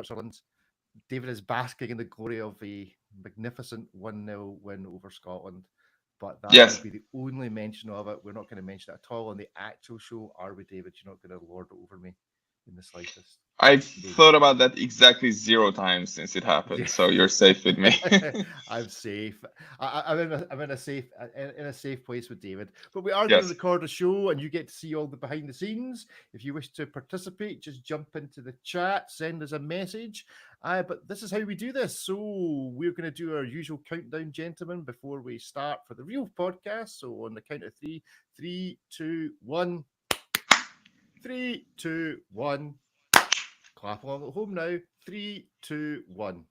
Switzerland. David is basking in the glory of a magnificent 1-0 win over Scotland. But that will Yes, be the only mention of it. We're not going to mention it at all on the actual show, are we, David? You're not going to lord it over me in the slightest. I've No, thought about that exactly 0 times since it happened, yeah. so you're safe with me. I'm safe. I'm in a safe place with David. But we are going to Yes. record a show, and you get to see all the behind the scenes. If you wish to participate, just jump into the chat, send us a message. But this is how we do this. So we're going to do our usual countdown, gentlemen, before we start for the real podcast. So on the count of three, 3, 2, 1. 3, 2, 1. Clap along at home now. 3, 2, 1.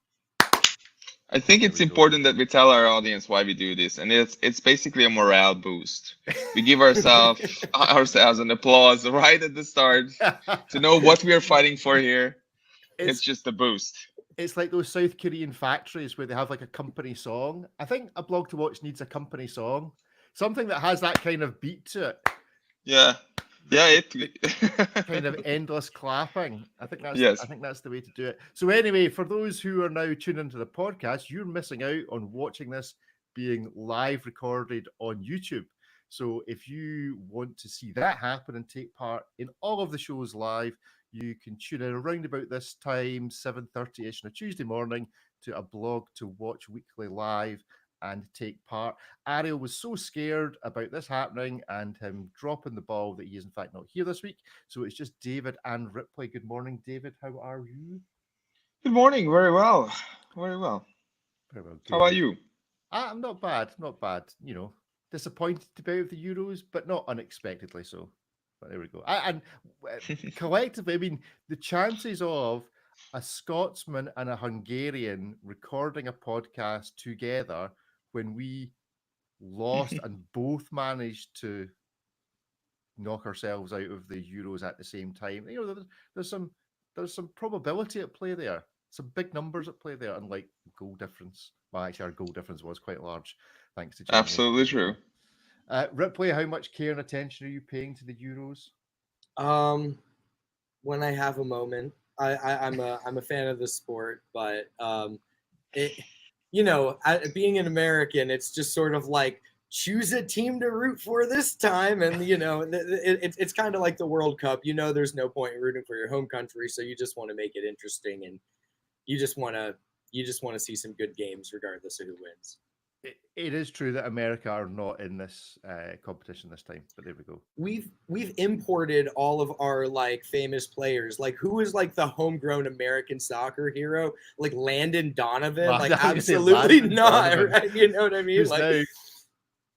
I think There it's we go. important that we tell our audience why we do this, and it's basically a morale boost. We give ourselves an applause right at the start to know what we are fighting for here. It's it's just a boost. it's like those South Korean factories where they have like a company song. I think a blog to watch needs a company song, something that has that kind of beat to it. Yeah, The, yeah. the, It. the kind of endless clapping. I think that's Yes. the way to do it. So anyway, for those who are now tuned into the podcast, you're missing out on watching this being live recorded on YouTube. So if you want to see that happen and take part in all of the shows live, you can tune in around about this time, 7:30ish on a Tuesday morning, to a blog to watch weekly live and take part. Ariel was so scared about this happening and him dropping the ball that he is in fact not here this week. So it's just David and Ripley. Good morning, David. How are you? Good morning. Very well. Very well. Very well, How about good. you? I'm not bad, not bad. Disappointed to be out of the Euros, but not unexpectedly so. But there we go. And collectively, I mean, the chances of a Scotsman and a Hungarian recording a podcast together when we lost and both managed to knock ourselves out of the Euros at the same time. There's some there's some probability at play there. Some big numbers at play there, unlike goal difference. Well, actually, our goal difference was quite large, thanks to Germany. But Absolutely there we go. true. Ripley, how much care and attention are you paying to the Euros? Um, when I have a moment, I'm a fan of the sport, but it being an American, it's just sort of like choose a team to root for this time, and it's kind of like the World Cup. There's no point in rooting for your home country, so you just want to make it interesting, and you just want to see some good games regardless of who wins. It is true that America are not in this competition this time, but there we go. We've imported all of our like famous players. Like who is like the homegrown American soccer hero? Like Landon Donovan? Like absolutely not, Donovan, right? You know what I mean? Like now,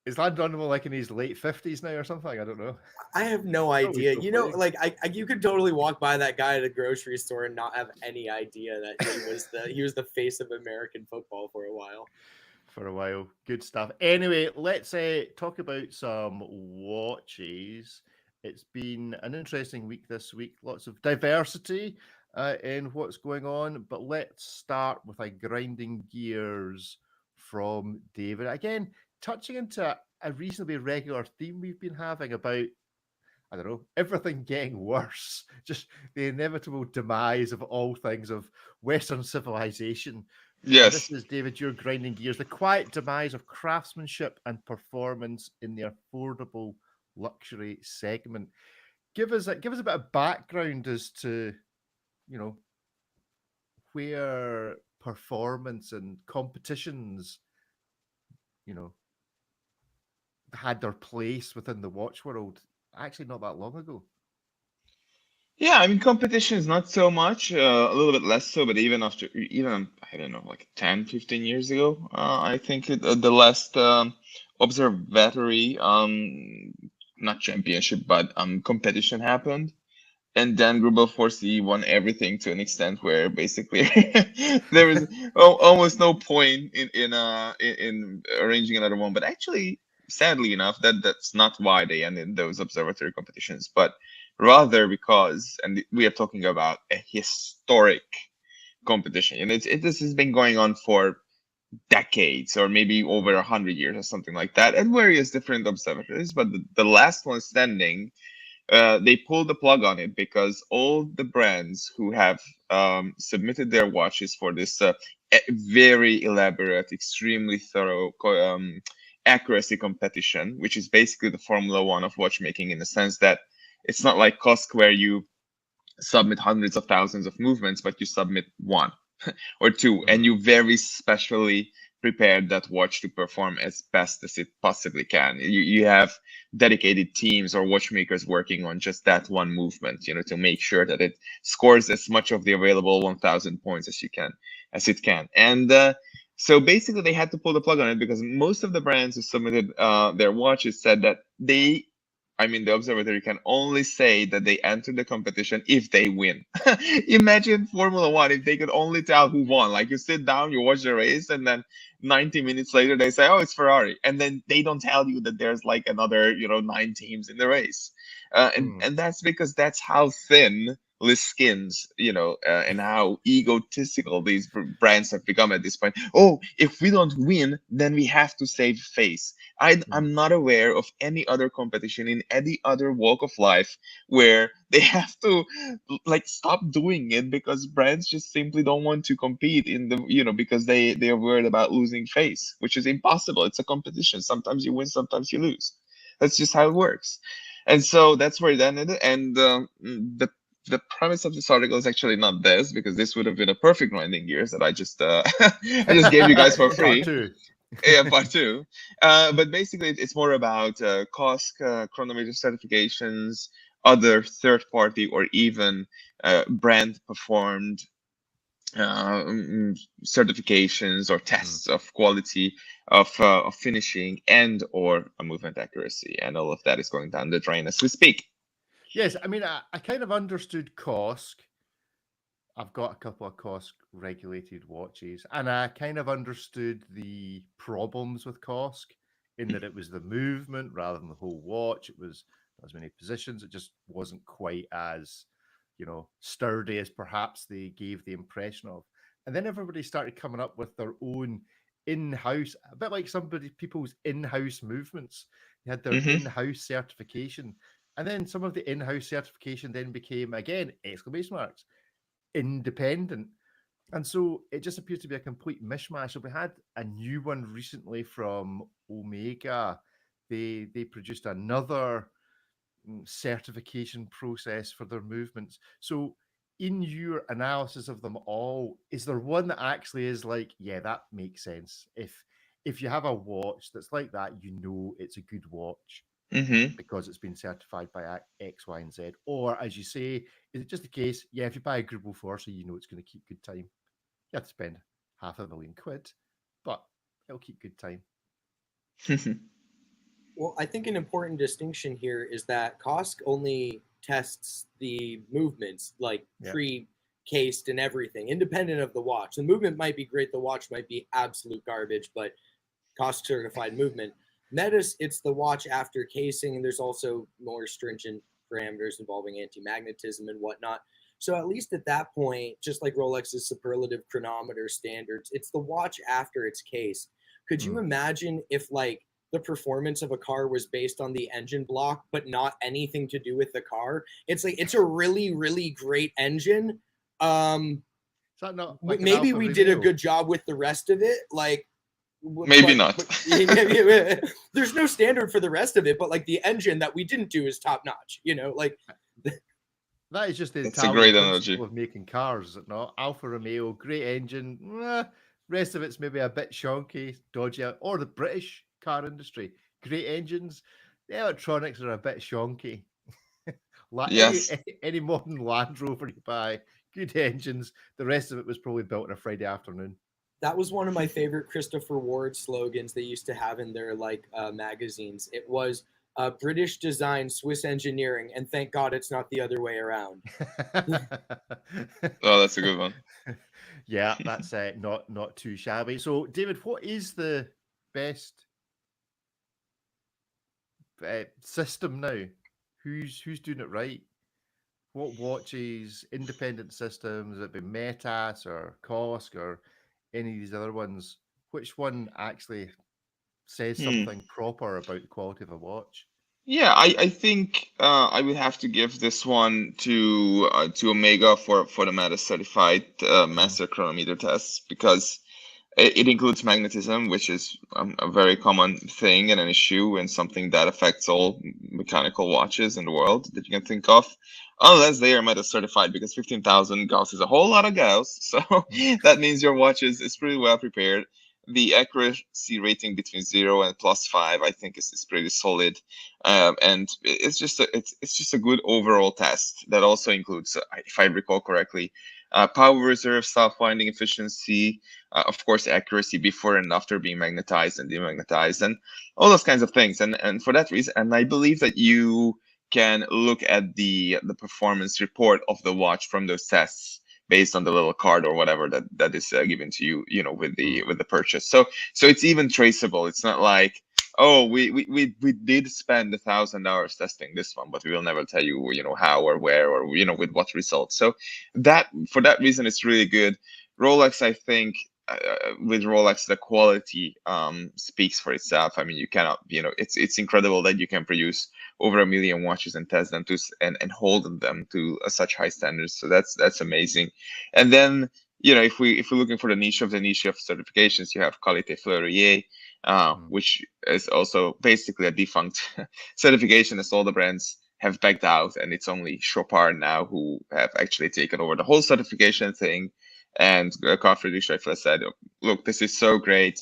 is Landon Donovan like in his late 50s now or something? I don't know. I have no idea. Like you could totally walk by that guy at a grocery store and not have any idea that he was the face of American football for a while. For a while. Good stuff. Anyway, let's talk about some watches. It's been an interesting week this week. Lots of diversity in what's going on. But let's start with a grinding gears from David. Again, touching into a reasonably regular theme we've been having about, I don't know, everything getting worse. Just the inevitable demise of all things of Western civilization. And this Yes. is, David, you're grinding gears. The quiet demise of craftsmanship and performance in the affordable luxury segment. Give us a bit of background as to, you know, where performance and competitions, you know, had their place within the watch world. Actually, not that long ago. Yeah, I mean, competition is not so much, a little bit less so, but even, I don't know, like 10, 15 years ago, I think the last observatory, not championship, but competition happened. And then Group of 4C won everything to an extent where basically there was almost no point in arranging another one. But actually, sadly enough, that's not why they ended those observatory competitions, but rather because, and we are talking about a historic competition, and this has been going on for decades or maybe over 100 years or something like that at various different observatories. But the last one standing they pulled the plug on it because all the brands who have submitted their watches for this very elaborate, extremely thorough accuracy competition, which is basically the Formula One of watchmaking in the sense that it's not like COSC where you submit hundreds of thousands of movements, but you submit one or two, and you very specially prepared that watch to perform as best as it possibly can. You have dedicated teams or watchmakers working on just that one movement, to make sure that it scores as much of the available 1,000 points as it can. And so basically, they had to pull the plug on it because most of the brands who submitted their watches said that the observatory can only say that they entered the competition if they win. Imagine Formula One if they could only tell who won. Like you sit down, you watch the race, and then 90 minutes later they say, "Oh, it's Ferrari," and then they don't tell you that there's like another 9 teams in the race, and that's because that's how thin skins, and how egotistical these brands have become at this point. Oh, if we don't win, then we have to save face. I'm not aware of any other competition in any other walk of life where they have to stop doing it because brands just simply don't want to compete in the because they are worried about losing face, which is impossible. It's a competition. Sometimes you win, sometimes you lose. That's just how it works. And so that's where it ended. And the premise of this article is actually not this, because this would have been a perfect grinding gears that I just I just gave you guys for free. Yeah, part two. But basically, it's more about COSC, chronometer certifications, other third-party or even brand-performed certifications or tests of quality of finishing and or a movement accuracy, and all of that is going down the drain as we speak. Yes, I mean, I kind of understood COSC. I've got a couple of COSC regulated watches, and I kind of understood the problems with COSC in that it was the movement rather than the whole watch. It was not as many positions. It just wasn't quite as, sturdy as perhaps they gave the impression of. And then everybody started coming up with their own in-house, a bit like people's in-house movements. They had their in-house certification. And then some of the in-house certification then became, again, exclamation marks, independent. And so it just appears to be a complete mishmash. So we had a new one recently from Omega. They produced another certification process for their movements. So in your analysis of them all, is there one that actually is like, yeah, that makes sense? If you have a watch that's like that, it's a good watch. Because it's been certified by X, Y, and Z. Or, as you say, is it just the case, yeah, if you buy a Gribble Forza, it's going to keep good time. You have to spend £500,000, but it'll keep good time. Well, I think an important distinction here is that COSC only tests the movements, like pre-cased and everything, independent of the watch. The movement might be great, the watch might be absolute garbage, but COSC certified movement. Metis, it's the watch after casing, and there's also more stringent parameters involving anti-magnetism and whatnot. So at least at that point, just like Rolex's superlative chronometer standards, it's the watch after its case. Could you imagine if the performance of a car was based on the engine block, but not anything to do with the car? It's it's a really, really great engine. Is that not like maybe we did a good job with the rest of it? Maybe not. There's no standard for the rest of it, but the engine that we didn't do is top notch. That is just the Italian principle of making cars, is it not? Alfa Romeo, great engine. Rest of it's maybe a bit shonky, dodgy. Or the British car industry, great engines. The electronics are a bit shonky. Yes. Any modern Land Rover you buy, good engines. The rest of it was probably built on a Friday afternoon. That was one of my favorite Christopher Ward slogans they used to have in their magazines. It was British design, Swiss engineering, and thank God it's not the other way around. Oh, that's a good one. Yeah, that's not too shabby. So, David, what is the best system now? Who's doing it right? What watches, independent systems, has it been Metas or COSC or any of these other ones? Which one actually says something proper about the quality of a watch? Yeah, I think I would have to give this one to Omega for the Meta certified master chronometer tests, because it includes magnetism, which is a very common thing and an issue and something that affects all mechanical watches in the world that you can think of, unless they are Meta certified, because 15,000 Gauss is a whole lot of Gauss. So that means your watch is pretty well prepared. The accuracy rating between 0 and +5, I think, is pretty solid, and it's just a good overall test that also includes, if I recall correctly, power reserve, self-winding efficiency, of course, accuracy before and after being magnetized and demagnetized, and all those kinds of things. And for that reason, and I believe that you can look at the performance report of the watch from those tests based on the little card or whatever that is given to you, with the purchase. So it's even traceable. It's not like, oh, we did spend 1,000 hours testing this one, but we will never tell you, how or where or with what results. So that, for that reason, it's really good. Rolex, I think, with Rolex, the quality speaks for itself. I mean, you cannot, it's incredible that you can produce over 1 million watches and test them and hold them to such high standards. So that's amazing. And then, if we're looking for the niche of certifications, you have Qualité Fleurier, which is also basically a defunct certification, as all the brands have backed out, and it's only Chopard now who have actually taken over the whole certification thing. And Carl Friedrich Schaeffler said, look, this is so great.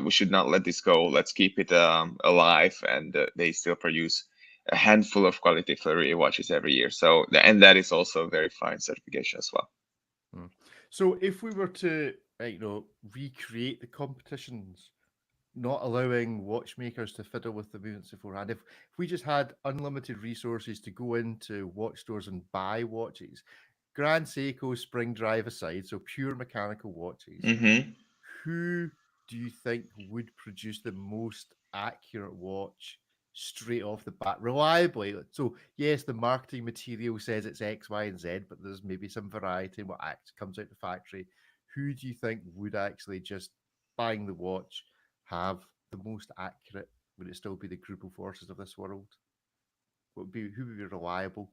We should not let this go. Let's keep it alive. And they still produce a handful of Qualité Fleurier watches every year. So, and that is also a very fine certification as well. So if we were to, recreate the competitions, not allowing watchmakers to fiddle with the movements beforehand, if we just had unlimited resources to go into watch stores and buy watches, Grand Seiko, Spring Drive aside, so pure mechanical watches, who do you think would produce the most accurate watch straight off the bat, reliably? So yes, the marketing material says it's X, Y, and Z, but there's maybe some variety in what comes out the factory. Who do you think would actually, just buying the watch, have the most accurate? Would it still be the Grupo Forces of this world? Who would be reliable?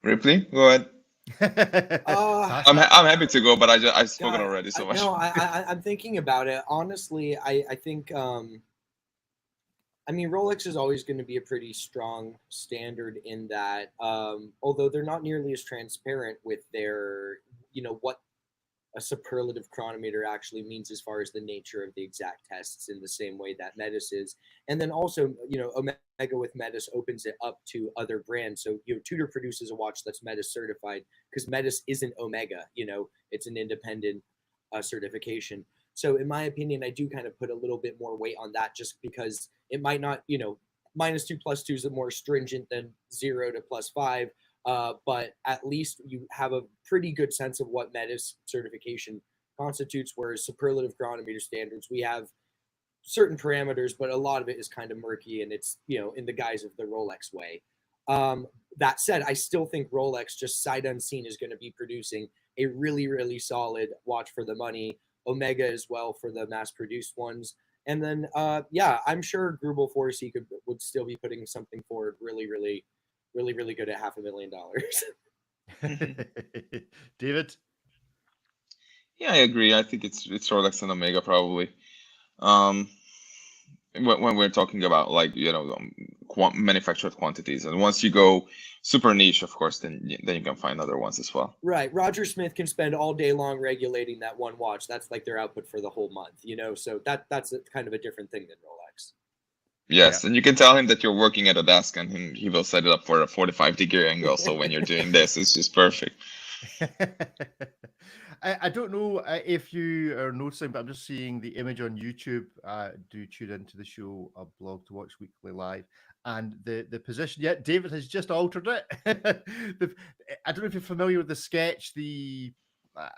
Ripley, go ahead. I'm happy to go, but I've spoken already so much. No, I'm thinking about it. Honestly, I think Rolex is always going to be a pretty strong standard in that, although they're not nearly as transparent with their, what a superlative chronometer actually means as far as the nature of the exact tests, in the same way that Metis is. And then also, Omega with Metis opens it up to other brands. So, Tudor produces a watch that's Metis certified, because Metis isn't Omega, it's an independent certification. So in my opinion, I do kind of put a little bit more weight on that, just because it might not, -2 +2 is more stringent than 0 to +5. But at least you have a pretty good sense of what Metis certification constitutes, whereas superlative chronometer standards, we have certain parameters, but a lot of it is kind of murky, and it's, in the guise of the Rolex way. That said, I still think Rolex, just sight unseen, is going to be producing a really, really solid watch for the money. Omega as well for the mass-produced ones. And then, I'm sure Grupo Force would still be putting something forward really, really, really, really good at $500,000. David? Yeah, I agree. I think it's Rolex and Omega probably. When we're talking about manufactured quantities, and once you go super niche, of course, then you can find other ones as well. Right. Roger Smith can spend all day long regulating that one watch. That's like their output for the whole month, So that's kind of a different thing than Rolex. Yes, and you can tell him that you're working at a desk, and he will set it up for a 45-degree angle. So when you're doing this, it's just perfect. I don't know if you are noticing, but I'm just seeing the image on YouTube. Do tune into the show, aBlogtoWatch Weekly Live, and the position. Yeah, David has just altered it. I don't know if you're familiar with the sketch. I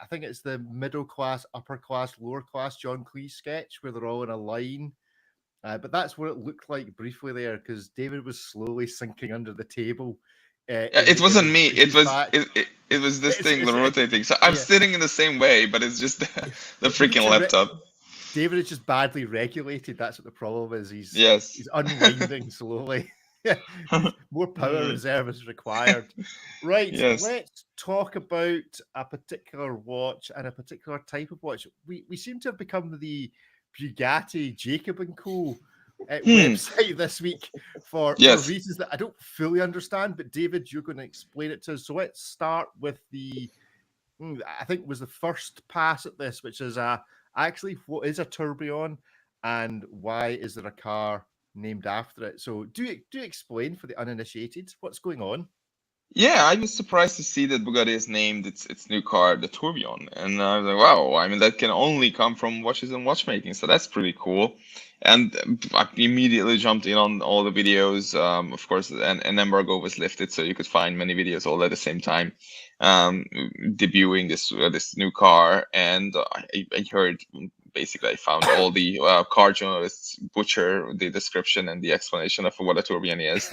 think it's the middle class, upper class, lower class John Cleese sketch, where they're all in a line. But that's what it looked like briefly there, because David was slowly sinking under the table. It wasn't me. It was this thing, the rotating. So I'm sitting in the same way, but it's just the freaking laptop. David is just badly regulated. That's what the problem is. He's Yes. unwinding slowly. More power reserve is required. Right, Yes. let's talk about a particular watch and a particular type of watch. We seem to have become the Bugatti Jacob & Co. Website this week for Yes. reasons that I don't fully understand. But David, you're going to explain it to us. So let's start with I think it was the first pass at this, which is actually what is a tourbillon and why is there a car named after it? So do explain for the uninitiated what's going on. Yeah, I was surprised to see that Bugatti has named its new car the Tourbillon, and I was like, wow, I mean that can only come from watches and watchmaking, so that's pretty cool. And I immediately jumped in on all the videos. Of course, an embargo was lifted, so you could find many videos all at the same time, debuting this new car. And I heard basically I found all the car journalists butcher the description and the explanation of what a tourbillon is.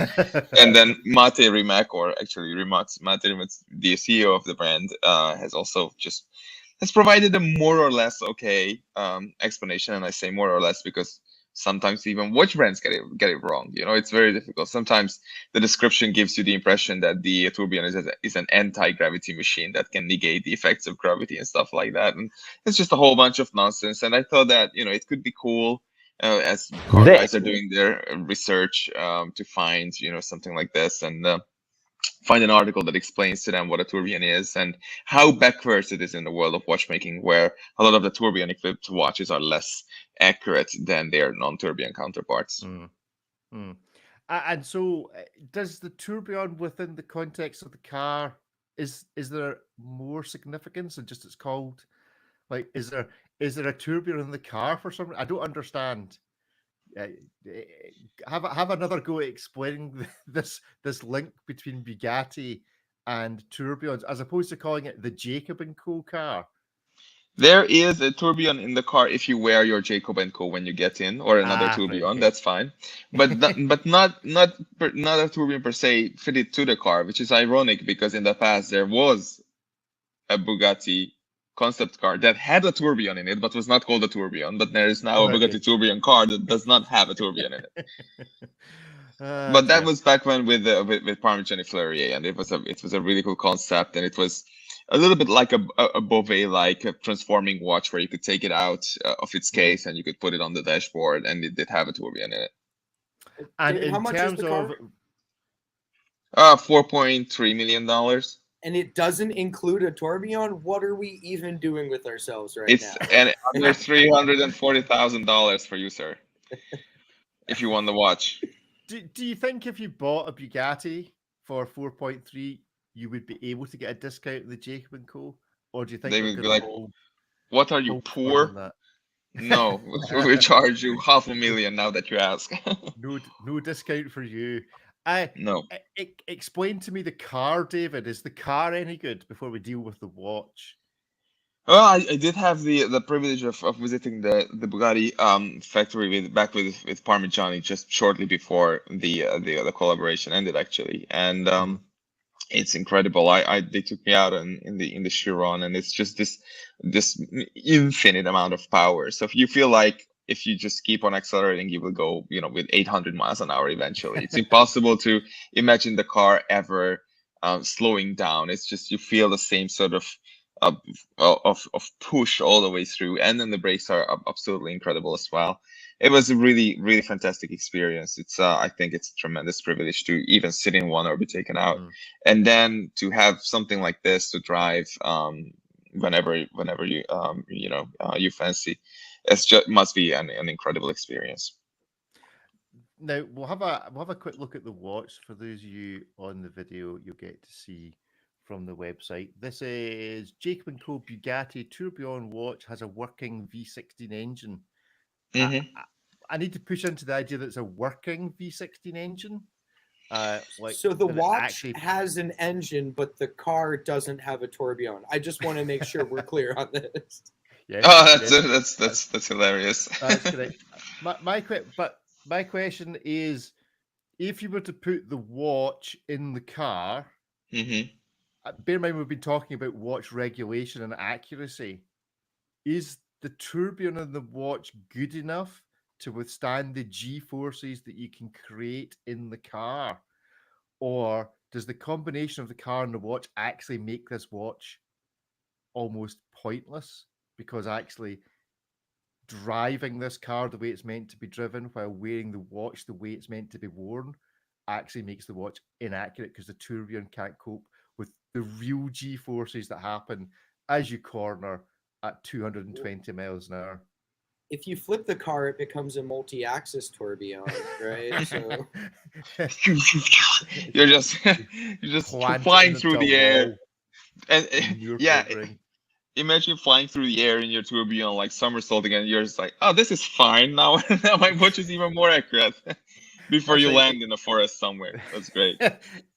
And then Mate Rimac, or actually Mate Rimac, the CEO of the brand, has provided a more or less okay explanation. And I say more or less because sometimes even watch brands get it wrong. You know, it's very difficult. Sometimes the description gives you the impression that the tourbillon is an anti-gravity machine that can negate the effects of gravity and stuff like that. And it's just a whole bunch of nonsense. And I thought that, you know, it could be cool as car guys are doing their research to find, you know, something like this and find an article that explains to them what a tourbillon is and how backwards it is in the world of watchmaking, where a lot of the tourbillon equipped watches are less accurate than their non-tourbillon counterparts. And so does the tourbillon within the context of the car, is there more significance than just it's called? Like, is there a tourbillon in the car for some reason? I don't understand. Have another go at explaining this link between Bugatti and tourbillons, as opposed to calling it the Jacob & Co. car. There is a tourbillon in the car if you wear your Jacob & Co. when you get in, or another tourbillon. Right, okay. That's fine, but not a tourbillon per se fitted to the car, which is ironic because in the past there was a Bugatti concept car that had a tourbillon in it, but was not called a tourbillon. But there is now a Bugatti tourbillon car that does not have a tourbillon in it. But that was back when with Parmigiani Fleurier, and it was a really cool concept, and it was a little bit like a Beauvais, like a transforming watch where you could take it out of its case and you could put it on the dashboard, and it did have a tourbillon in it. And David, in terms of $4.3 million. And it doesn't include a tourbillon. What are we even doing with ourselves right now? It's under $340,000 for you, sir. If you want the watch. Do you think if you bought a Bugatti for 4.3, you would be able to get a discount in the Jacob & Co? Or do you think they would be like, what are you, poor? No, we charge you $500,000 now that you ask. No discount for you. No. Explain to me the car, David. Is the car any good before we deal with the watch? Well, I did have the privilege of visiting the Bugatti factory with Parmigiani just shortly before the collaboration ended, actually, and it's incredible. They took me out in the Chiron, and it's just this infinite amount of power. So if you feel like if you just keep on accelerating, you will go, you know, with 800 miles an hour eventually. It's impossible to imagine the car ever slowing down. It's just you feel the same sort of push all the way through, and then the brakes are absolutely incredible as well. It was a really, really fantastic experience. It's I think it's a tremendous privilege to even sit in one or be taken out, and then to have something like this to drive whenever you you fancy. It's just must be an incredible experience. Now we'll have a quick look at the watch. For those of you on the video, you'll get to see from the website. This is Jacob & Co. Bugatti Tourbillon watch, has a working V16 engine. I need to push into the idea that it's a working V16 engine. So the watch has an engine, but the car doesn't have a tourbillon. I just want to make sure we're clear on this. Yeah, that's hilarious. That's correct. My question is, if you were to put the watch in the car, bear in mind we've been talking about watch regulation and accuracy. Is the tourbillon on the watch good enough to withstand the G-forces that you can create in the car? Or does the combination of the car and the watch actually make this watch almost pointless? Because actually driving this car the way it's meant to be driven while wearing the watch the way it's meant to be worn actually makes the watch inaccurate because the tourbillon can't cope with the real G-forces that happen as you corner at 220 miles an hour. If you flip the car, it becomes a multi-axis tourbillon, right? So you're just flying through the air, and yeah, imagine flying through the air in your tourbillon like somersaulting, and you're just like, oh, this is fine now. Now my watch is even more accurate. Before That's you like land in a forest somewhere. That's great.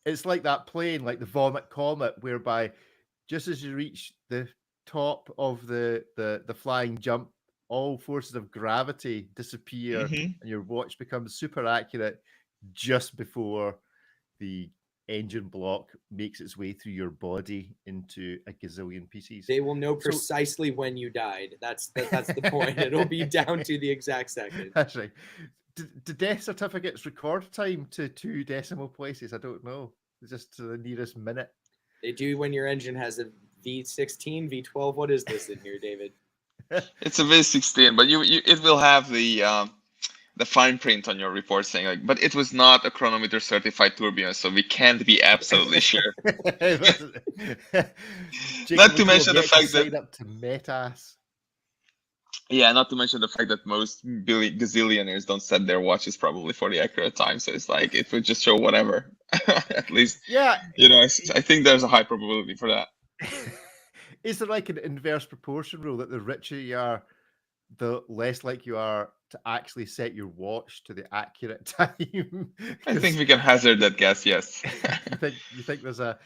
It's like that plane, like the Vomit Comet, whereby just as you reach the top of the flying jump, all forces of gravity disappear and your watch becomes super accurate just before the engine block makes its way through your body into a gazillion pieces. They will know precisely when you died. That's the point. It'll be down to the exact second. That's right. Do death certificates record time to 2 decimal places? I don't know. Just to the nearest minute. They do when your engine has a V16, V12. What is this in here, David? It's a V16, but it will have the fine print on your report saying like, but it was not a chronometer certified tourbillon, so we can't be absolutely sure. Not to mention the fact that up to Metas. Yeah, not to mention the fact that most gazillionaires don't set their watches probably for the accurate time, so it's like it would just show whatever. At least, yeah, I think there's a high probability for that. Is there like an inverse proportion rule that the richer you are, the less like you are to actually set your watch to the accurate time? I think we can hazard that guess. Yes. you think there's a,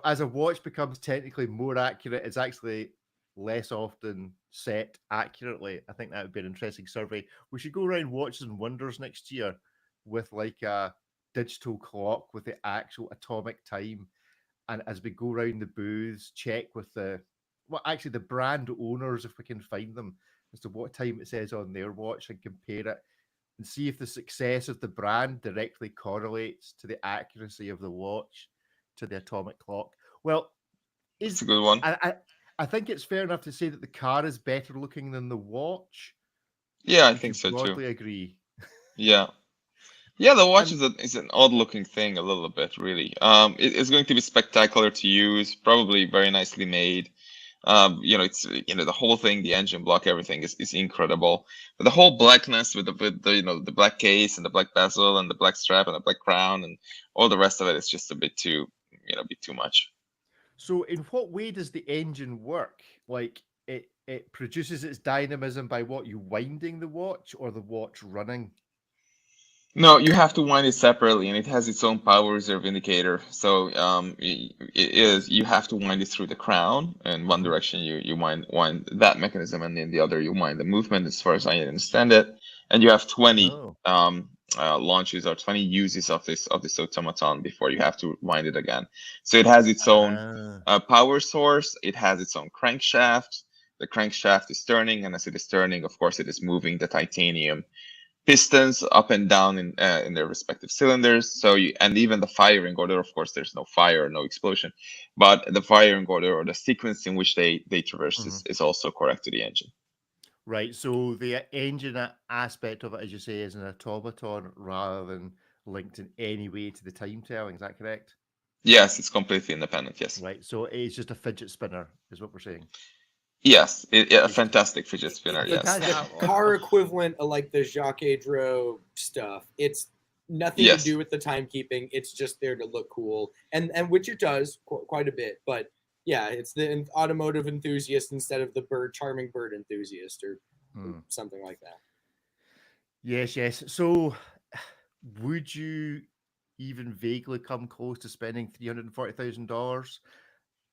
as a watch becomes technically more accurate, it's actually less often set accurately. I think that would be an interesting survey. We should go around Watches and Wonders next year with like a digital clock with the actual atomic time. And as we go around the booths, check with the brand owners, if we can find them, as to what time it says on their watch and compare it and see if the success of the brand directly correlates to the accuracy of the watch to the atomic clock. Well, it's a good one. I think it's fair enough to say that the car is better looking than the watch. Yeah, I think so too. Broadly agree. Yeah. Yeah, the watch is an odd looking thing a little bit, really. It's going to be spectacular to use, probably very nicely made. It's the whole thing, the engine block, everything is incredible. But the whole blackness with the black case and the black bezel and the black strap and the black crown and all the rest of it is just a bit too much. So in what way does the engine work? Like it produces its dynamism by what, you winding the watch or the watch running? No, you have to wind it separately, and it has its own power reserve indicator. So you have to wind it through the crown. In one direction, you wind that mechanism, and in the other, you wind the movement. As far as I understand it, and you have 20 launches or 20 uses of this automaton before you have to wind it again. So it has its own power source. It has its own crankshaft. The crankshaft is turning, and as it is turning, of course, it is moving the titanium pistons up and down in their respective cylinders. So and even the firing order, of course, there's no fire, no explosion, but the firing order or the sequence in which they traverse is also correct to the engine. Right. So the engine aspect of it, as you say, is an automaton rather than linked in any way to the time telling. Is that correct? Yes, it's completely independent. Yes. Right. So it's just a fidget spinner, is what we're saying. Yes, a fantastic fidget spinner. Yes, the car equivalent of like the Jacques Dreux stuff. It's nothing to do with the timekeeping. It's just there to look cool, and which it does quite a bit. But yeah, it's the automotive enthusiast instead of the charming bird enthusiast or something like that. Yes. So, would you even vaguely come close to spending $340,000?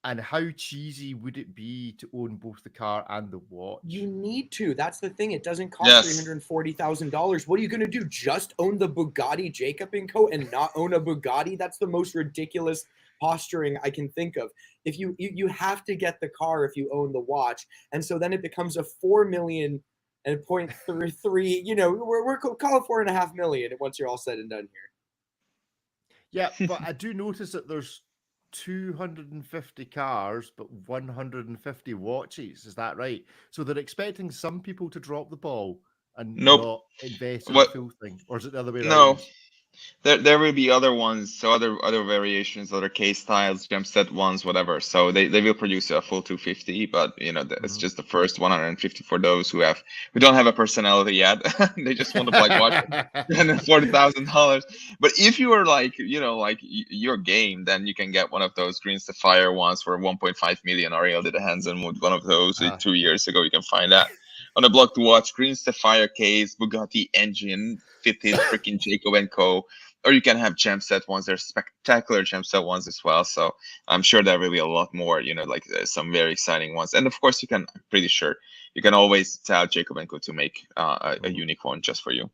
And how cheesy would it be to own both the car and the watch? You need to. That's the thing. It doesn't cost $340,000. What are you going to do? Just own the Bugatti Jacob & Co. and not own a Bugatti? That's the most ridiculous posturing I can think of. If you have to get the car if you own the watch, and so then it becomes a 4 million and 0.33. You know, we're call it 4.5 million once you're all said and done here. Yeah, but I do notice that there's 250 cars, but 150 watches. Is that right? So they're expecting some people to drop the ball and Nope. not invest in the What? full thing, or is it the other way No. around? There will be other ones, so other variations, other case styles, gem set ones, whatever. So they will produce a full 250, but you know it's just the first 150 for those who don't have a personality yet. They just want to like watch $240,000. But if you are like your game, then you can get one of those Green Sapphire ones for 1.5 million. Ariel did a hands-on with one of those 2 years ago. You can find that on aBlogtoWatch. Green Sapphire case, Bugatti engine, fitted freaking Jacob and Co. Or you can have gem set ones. There's spectacular gem set ones as well. So I'm sure there will be a lot more, like some very exciting ones. And of course, I'm pretty sure you can always tell Jacob and Co to make a unique one just for you.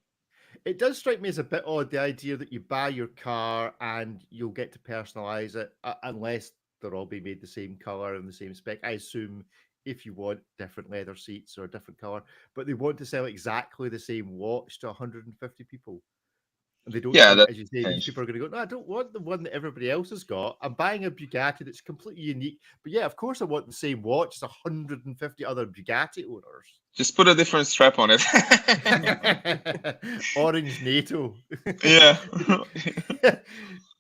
It does strike me as a bit odd, the idea that you buy your car and you'll get to personalize it, unless they're all being made the same color and the same spec. I assume if you want different leather seats or a different color, but they want to sell exactly the same watch to 150 people. And they don't think, as you say, these people are going to go, no, I don't want the one that everybody else has got. I'm buying a Bugatti that's completely unique. But yeah, of course I want the same watch as 150 other Bugatti owners. Just put a different strap on it. Orange NATO. Yeah.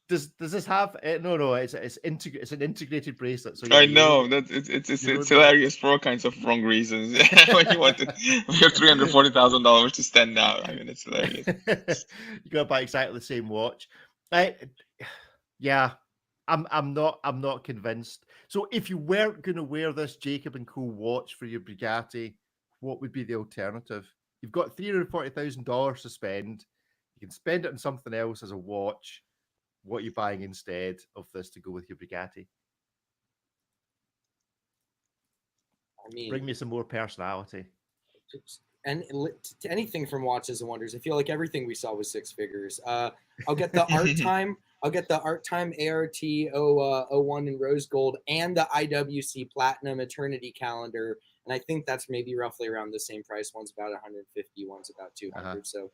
Does this have? No. It's an integrated bracelet. So I know that it's hilarious for all kinds of wrong reasons. When you want to have $340,000 to stand out, I mean, it's hilarious. You gotta buy exactly the same watch. Yeah, I'm not convinced. So if you weren't going to wear this Jacob and Co watch for your Bugatti, what would be the alternative? You've got $340,000 to spend. You can spend it on something else as a watch. What are you buying instead of this to go with your Bugatti? I mean, bring me some more personality. And anything from Watches and Wonders. I feel like everything we saw was six figures. I'll get the art time. I'll get the art time ART 01 in rose gold and the IWC Platinum Eternity calendar. And I think that's maybe roughly around the same price. One's about 150, one's about 200. So,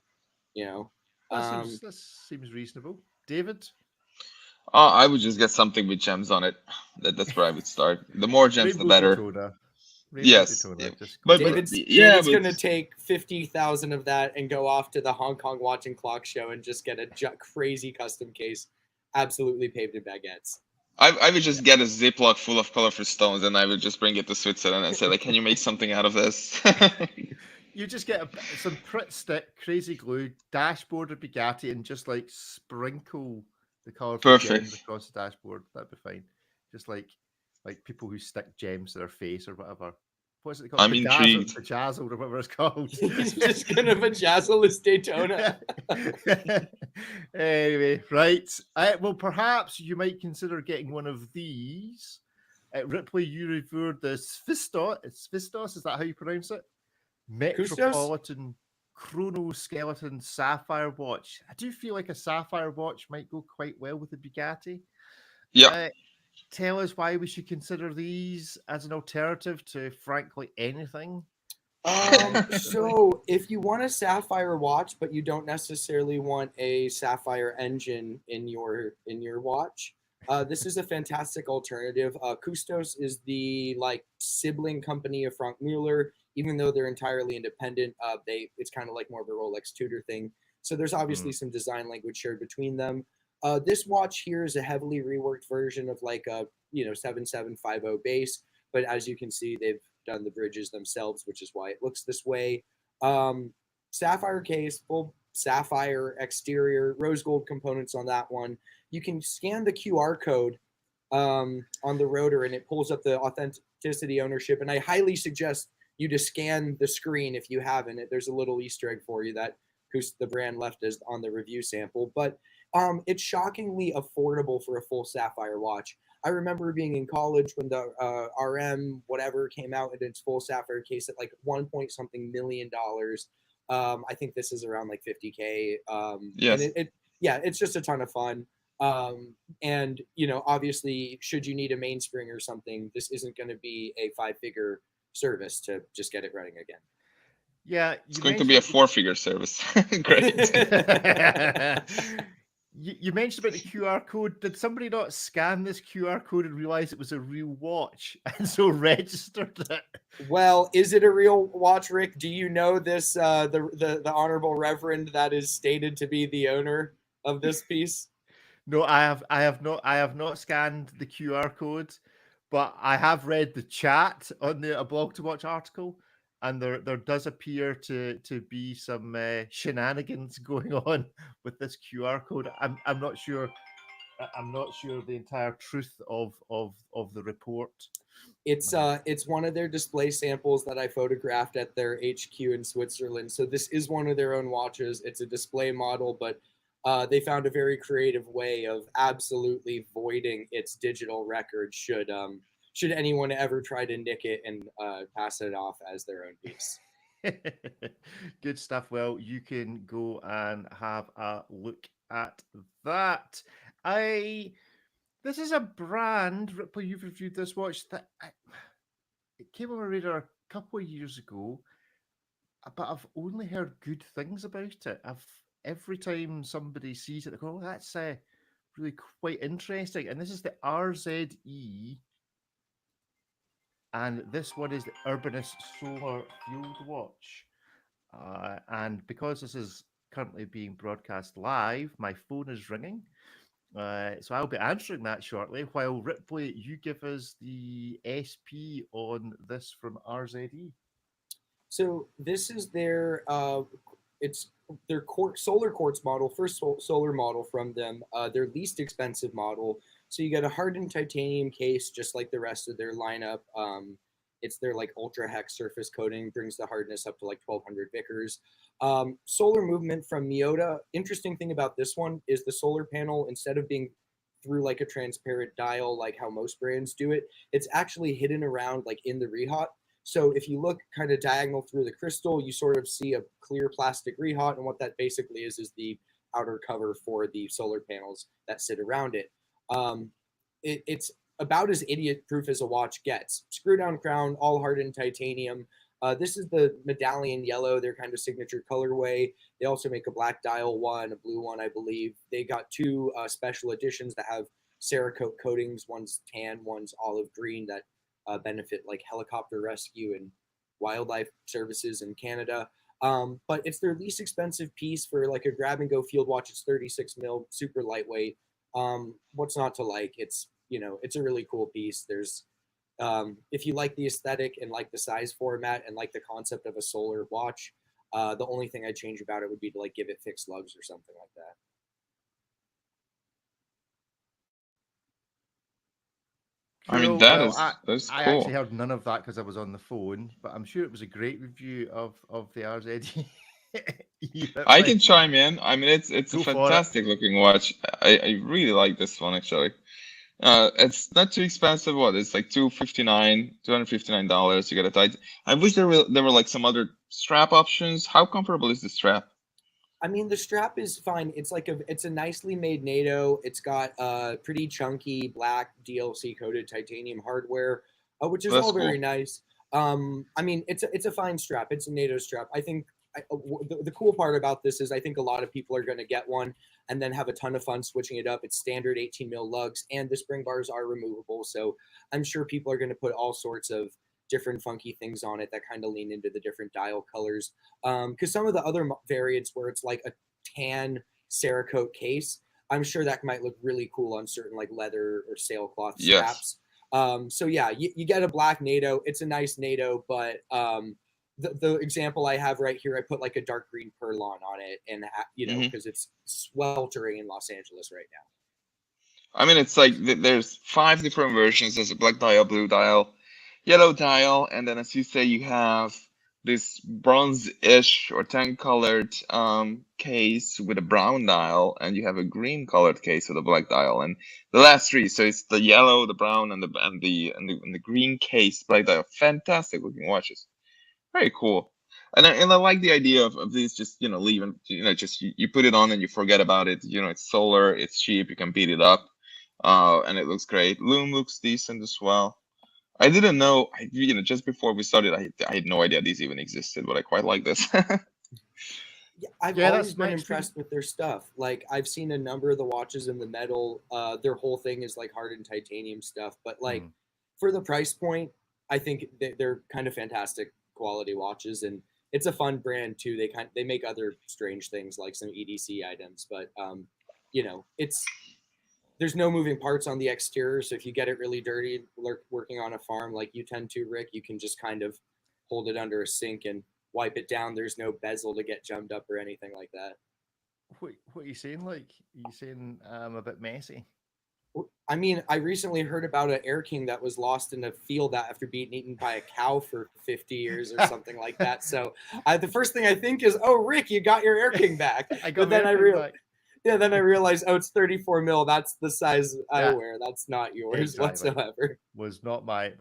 that seems reasonable. David? I would just get something with gems on it. That's where I would start. The more gems, Rainbow the better. Daytona. Yes, but David's going to take 50,000 of that and go off to the Hong Kong Watch and Clock show and just get a crazy custom case, absolutely paved in baguettes. I would just get a Ziploc full of colorful stones and I would just bring it to Switzerland and say, like, can you make something out of this? You just get some Pritt stick, crazy glue, dashboard of Bugatti, and just like sprinkle the colorful gems across the dashboard. That'd be fine. Just like people who stick gems to their face or whatever. What's it called? I'm intrigued. Bejazzled or whatever it's called. He's just gonna bejazzle his Daytona. Anyway, right. Well, perhaps you might consider getting one of these. Ripley, you reviewed the Sphistos. Is that how you pronounce it? Metropolitan Chronoskeleton Sapphire watch. I do feel like a sapphire watch might go quite well with the Bugatti. Yeah. Tell us why we should consider these as an alternative to, frankly, anything. So if you want a sapphire watch, but you don't necessarily want a sapphire engine in your watch, this is a fantastic alternative. Custos is the sibling company of Frank Mueller. Even though they're entirely independent, it's kind of like more of a Rolex Tudor thing. So there's obviously some design language shared between them. This watch here is a heavily reworked version of like a 7750 base, but as you can see, they've done the bridges themselves, which is why it looks this way. Sapphire case, full sapphire exterior, rose gold components on that one. You can scan the QR code on the rotor, and it pulls up the authenticity ownership. And I highly suggest you to scan the screen if you haven't. There's a little Easter egg for you that the brand left us on the review sample, but it's shockingly affordable for a full sapphire watch. I remember being in college when the RM whatever came out in its full sapphire case at like $1 million. I think this is around like $50K. Yes. And it's just a ton of fun. And you know, obviously, should you need a mainspring or something, this isn't going to be a 5-figure service to just get it running again. Yeah, It's you going to be a mentioned 4-figure service. Great. you mentioned about the QR code. Did somebody not scan this QR code and realize it was a real watch and so registered it? Well, is it a real watch, Rick? Do you know this? The honorable reverend that is stated to be the owner of this piece. No, I have not scanned the QR code, but I have read the chat on the aBlogtoWatch article, and there does appear to be some shenanigans going on with this QR code. I'm not sure. I'm not sure the entire truth of the report. It's one of their display samples that I photographed at their HQ in Switzerland. So this is one of their own watches. It's a display model, but they found a very creative way of absolutely voiding its digital record should anyone ever try to nick it and pass it off as their own piece. Good stuff. Well, you can go and have a look at that. This is a brand, Ripley, you've reviewed this watch that it came on my radar a couple of years ago, but I've only heard good things about it. Every time somebody sees it, they go, "Oh, that's really quite interesting." And this is the RZE, and this one is the Urbanus Solar Field Watch. And because this is currently being broadcast live, my phone is ringing. So I'll be answering that shortly. While Ripley, you give us the SP on this from RZE. So this is their it's their solar quartz model, first solar model from them. Their least expensive model. So you get a hardened titanium case, just like the rest of their lineup. It's their like ultra hex surface coating, brings the hardness up to like 1200 Vickers. Solar movement from Miyota. Interesting thing about this one is the solar panel, instead of being through like a transparent dial like how most brands do it, it's actually hidden around like in the rehaut. So if you look kind of diagonal through the crystal, you sort of see a clear plastic rehaut, and what that basically is the outer cover for the solar panels that sit around it. It's about as idiot-proof as a watch gets. Screw-down crown, all hardened titanium. This is the medallion yellow, their kind of signature colorway. They also make a black dial one, a blue one, I believe. They got two special editions that have Cerakote coatings. One's tan, one's olive green, that benefit like helicopter rescue and wildlife services in Canada. But it's their least expensive piece for like a grab and go field watch. It's 36 mil, super lightweight. What's not to like? It's, you know, it's a really cool piece. There's if you like the aesthetic and like the size format and like the concept of a solar watch, the only thing I'd change about it would be to like give it fixed lugs or something like that. Cool. I mean, that's cool. I actually heard none of that because I was on the phone, but I'm sure it was a great review of the RZE. I can chime in. I mean, it's a Go for it. fantastic looking watch. I really like this one actually. It's not too expensive. What, it's like $259. You get a tight. I wish there were like some other strap options. How comfortable is the strap? I mean, the strap is fine. It's like it's a nicely made NATO. It's got pretty chunky black DLC coated titanium hardware, which is all very nice. I mean, it's a fine strap. It's a NATO strap. I think the cool part about this is I think a lot of people are going to get one and then have a ton of fun switching it up. It's standard 18 mil lugs, and the spring bars are removable. So I'm sure people are going to put all sorts of different funky things on it that kind of lean into the different dial colors. Because some of the other variants where it's like a tan Cerakote case, I'm sure that might look really cool on certain like leather or sailcloth straps. So yeah, you get a black NATO. It's a nice NATO, but the example I have right here, I put like a dark green Perlon on it, and you know, because it's sweltering in Los Angeles right now. I mean, it's like there's 5 different versions. There's a black dial, blue dial, yellow dial, and then as you say, you have this bronze-ish or tan-colored case with a brown dial, and you have a green-colored case with a black dial, and the last 3. So it's the yellow, the brown, and the green case black dial. Fantastic looking watches. Very cool. And I like the idea of these just, leaving, just you put it on and you forget about it. It's solar, it's cheap, you can beat it up, and it looks great. Loom looks decent as well. I didn't know, just before we started, I had no idea these even existed, but I quite like this. Yeah, I've always been impressed with their stuff. Like, I've seen a number of the watches in the metal. Their whole thing is like hardened titanium stuff. But like for the price point, I think they're kind of fantastic quality watches, and it's a fun brand too. They make other strange things like some EDC items, but there's no moving parts on the exterior. So if you get it really dirty working on a farm like you tend to, Rick, you can just kind of hold it under a sink and wipe it down. There's no bezel to get jammed up or anything like that. What are you saying? Like, are you saying a bit messy? I mean, I recently heard about an Air King that was lost in a field after being eaten by a cow for 50 years or something like that. So the first thing I think is, oh, Rick, you got your Air King back. But then I realized, then I realized, oh, it's 34 mil. That's the size I wear. That's not yours whatsoever. Was not my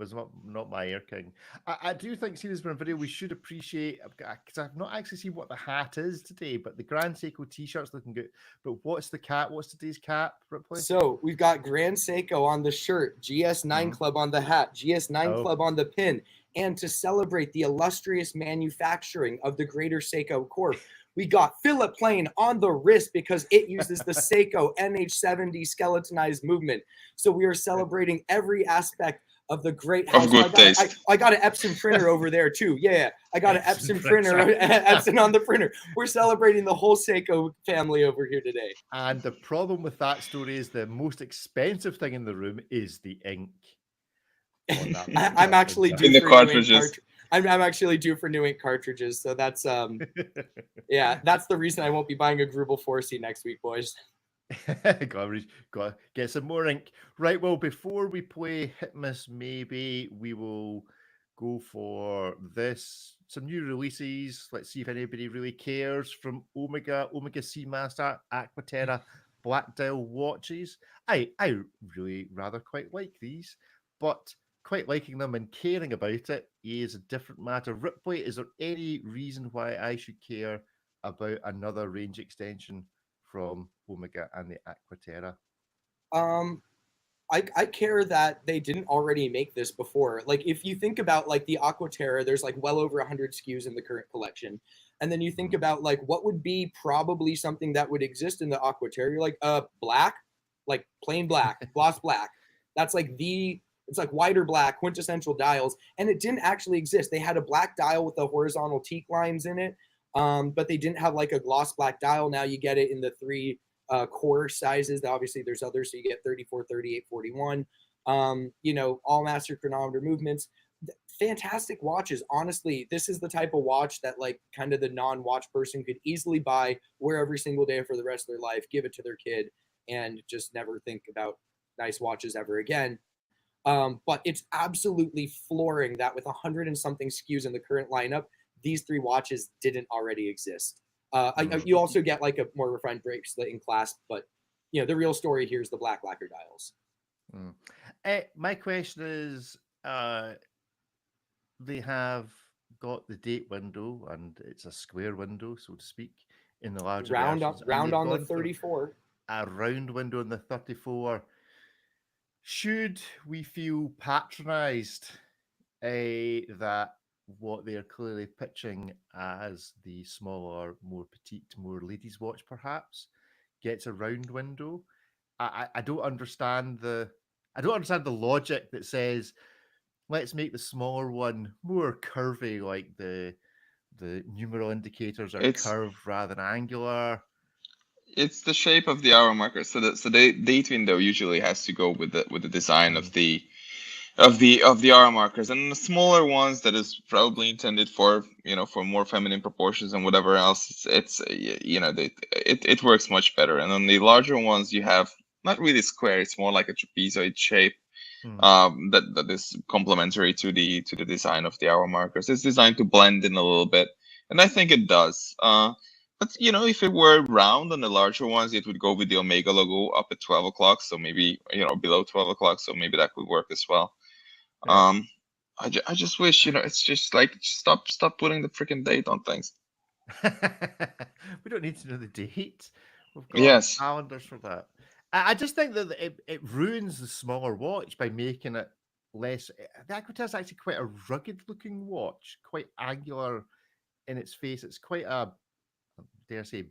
Air King. I do think, see, there's been a video we should appreciate, because I've not actually seen what the hat is today, but the Grand Seiko t-shirt's looking good. But what's the cap? What's today's cap, Ripley? So we've got Grand Seiko on the shirt, GS9 Club on the hat, GS9 Club on the pin, and to celebrate the illustrious manufacturing of the Greater Seiko Corp, we got Philip Plain on the wrist because it uses the Seiko NH70 skeletonized movement. So we are celebrating every aspect of the great house. I got an Epson printer over there too. Yeah, I got an Epson printer, Epson on the printer. We're celebrating the whole Seiko family over here today. And the problem with that story is the most expensive thing in the room is the ink. I'm actually due for cartridges. I'm actually due for new ink cartridges, so that's yeah, that's the reason I won't be buying a Grubel 4C next week, boys. Gotta get some more ink. Right, well, before we play Hit Miss Maybe, we will go for some new releases. Let's see if anybody really cares. From Omega Seamaster, Aquaterra, Black Dial watches. I really rather quite like these, but quite liking them and caring about it is a different matter. Ripley, is there any reason why I should care about another range extension from Omega and the Aquaterra? I care that they didn't already make this before. Like, if you think about like the Aquaterra, there's like well over 100 SKUs in the current collection. And then you think about like what would be probably something that would exist in the Aquaterra. You're like, black, like plain black, gloss black. That's like it's like white or black, quintessential dials. And it didn't actually exist. They had a black dial with the horizontal teak lines in it. But they didn't have like a gloss black dial. Now you get it in the 3 core sizes. Obviously there's others, so you get 34, 38, 41. All master chronometer movements. Fantastic watches. Honestly, this is the type of watch that like kind of the non-watch person could easily buy, wear every single day for the rest of their life, give it to their kid, and just never think about nice watches ever again. But it's absolutely flooring that with 100 and something SKUs in the current lineup, these 3 watches didn't already exist. You also get like a more refined bracelet and clasp, but the real story here is the black lacquer dials. My question is, they have got the date window, and it's a square window, so to speak, in the larger round versions, on the 34. A round window in the 34. Should we feel patronized that what they're clearly pitching as the smaller, more petite, more ladies' watch perhaps gets a round window? I don't understand the logic that says let's make the smaller one more curvy, like the numeral indicators are curved rather than angular. It's the shape of the hour marker. So the date window usually has to go with the design of the hour markers, and the smaller ones that is probably intended for for more feminine proportions and whatever else. It works much better. And on the larger ones, you have not really square. It's more like a trapezoid shape. That is complementary to the design of the hour markers. It's designed to blend in a little bit, and I think it does. But if it were round on the larger ones, it would go with the Omega logo up at 12 o'clock. So maybe below 12 o'clock. So maybe that could work as well. Yeah. I just wish, it's just like stop putting the freaking date on things. We don't need to know the date. We've got Yes. calendars for that. I just think that it ruins the smaller watch by making it less. The Aquaterra is actually quite a rugged looking watch, quite angular in its face. It's quite a, dare I say,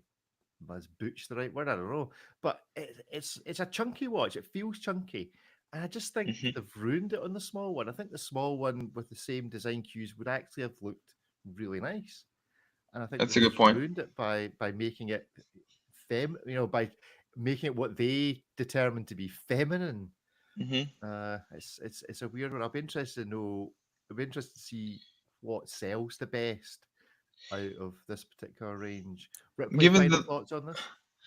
is butch the right word? I don't know. But it's a chunky watch. It feels chunky. And I just think Hmm. they've ruined it on the small one. I think the small one with the same design cues would actually have looked really nice. And I think That's they've a good just point. ruined it by making it by making it what they determine to be feminine. Hmm. It's a weird one. I'll be interested to know. I'll be interested to see what sells the best out of this particular range. Ripley, Given final the thoughts on this?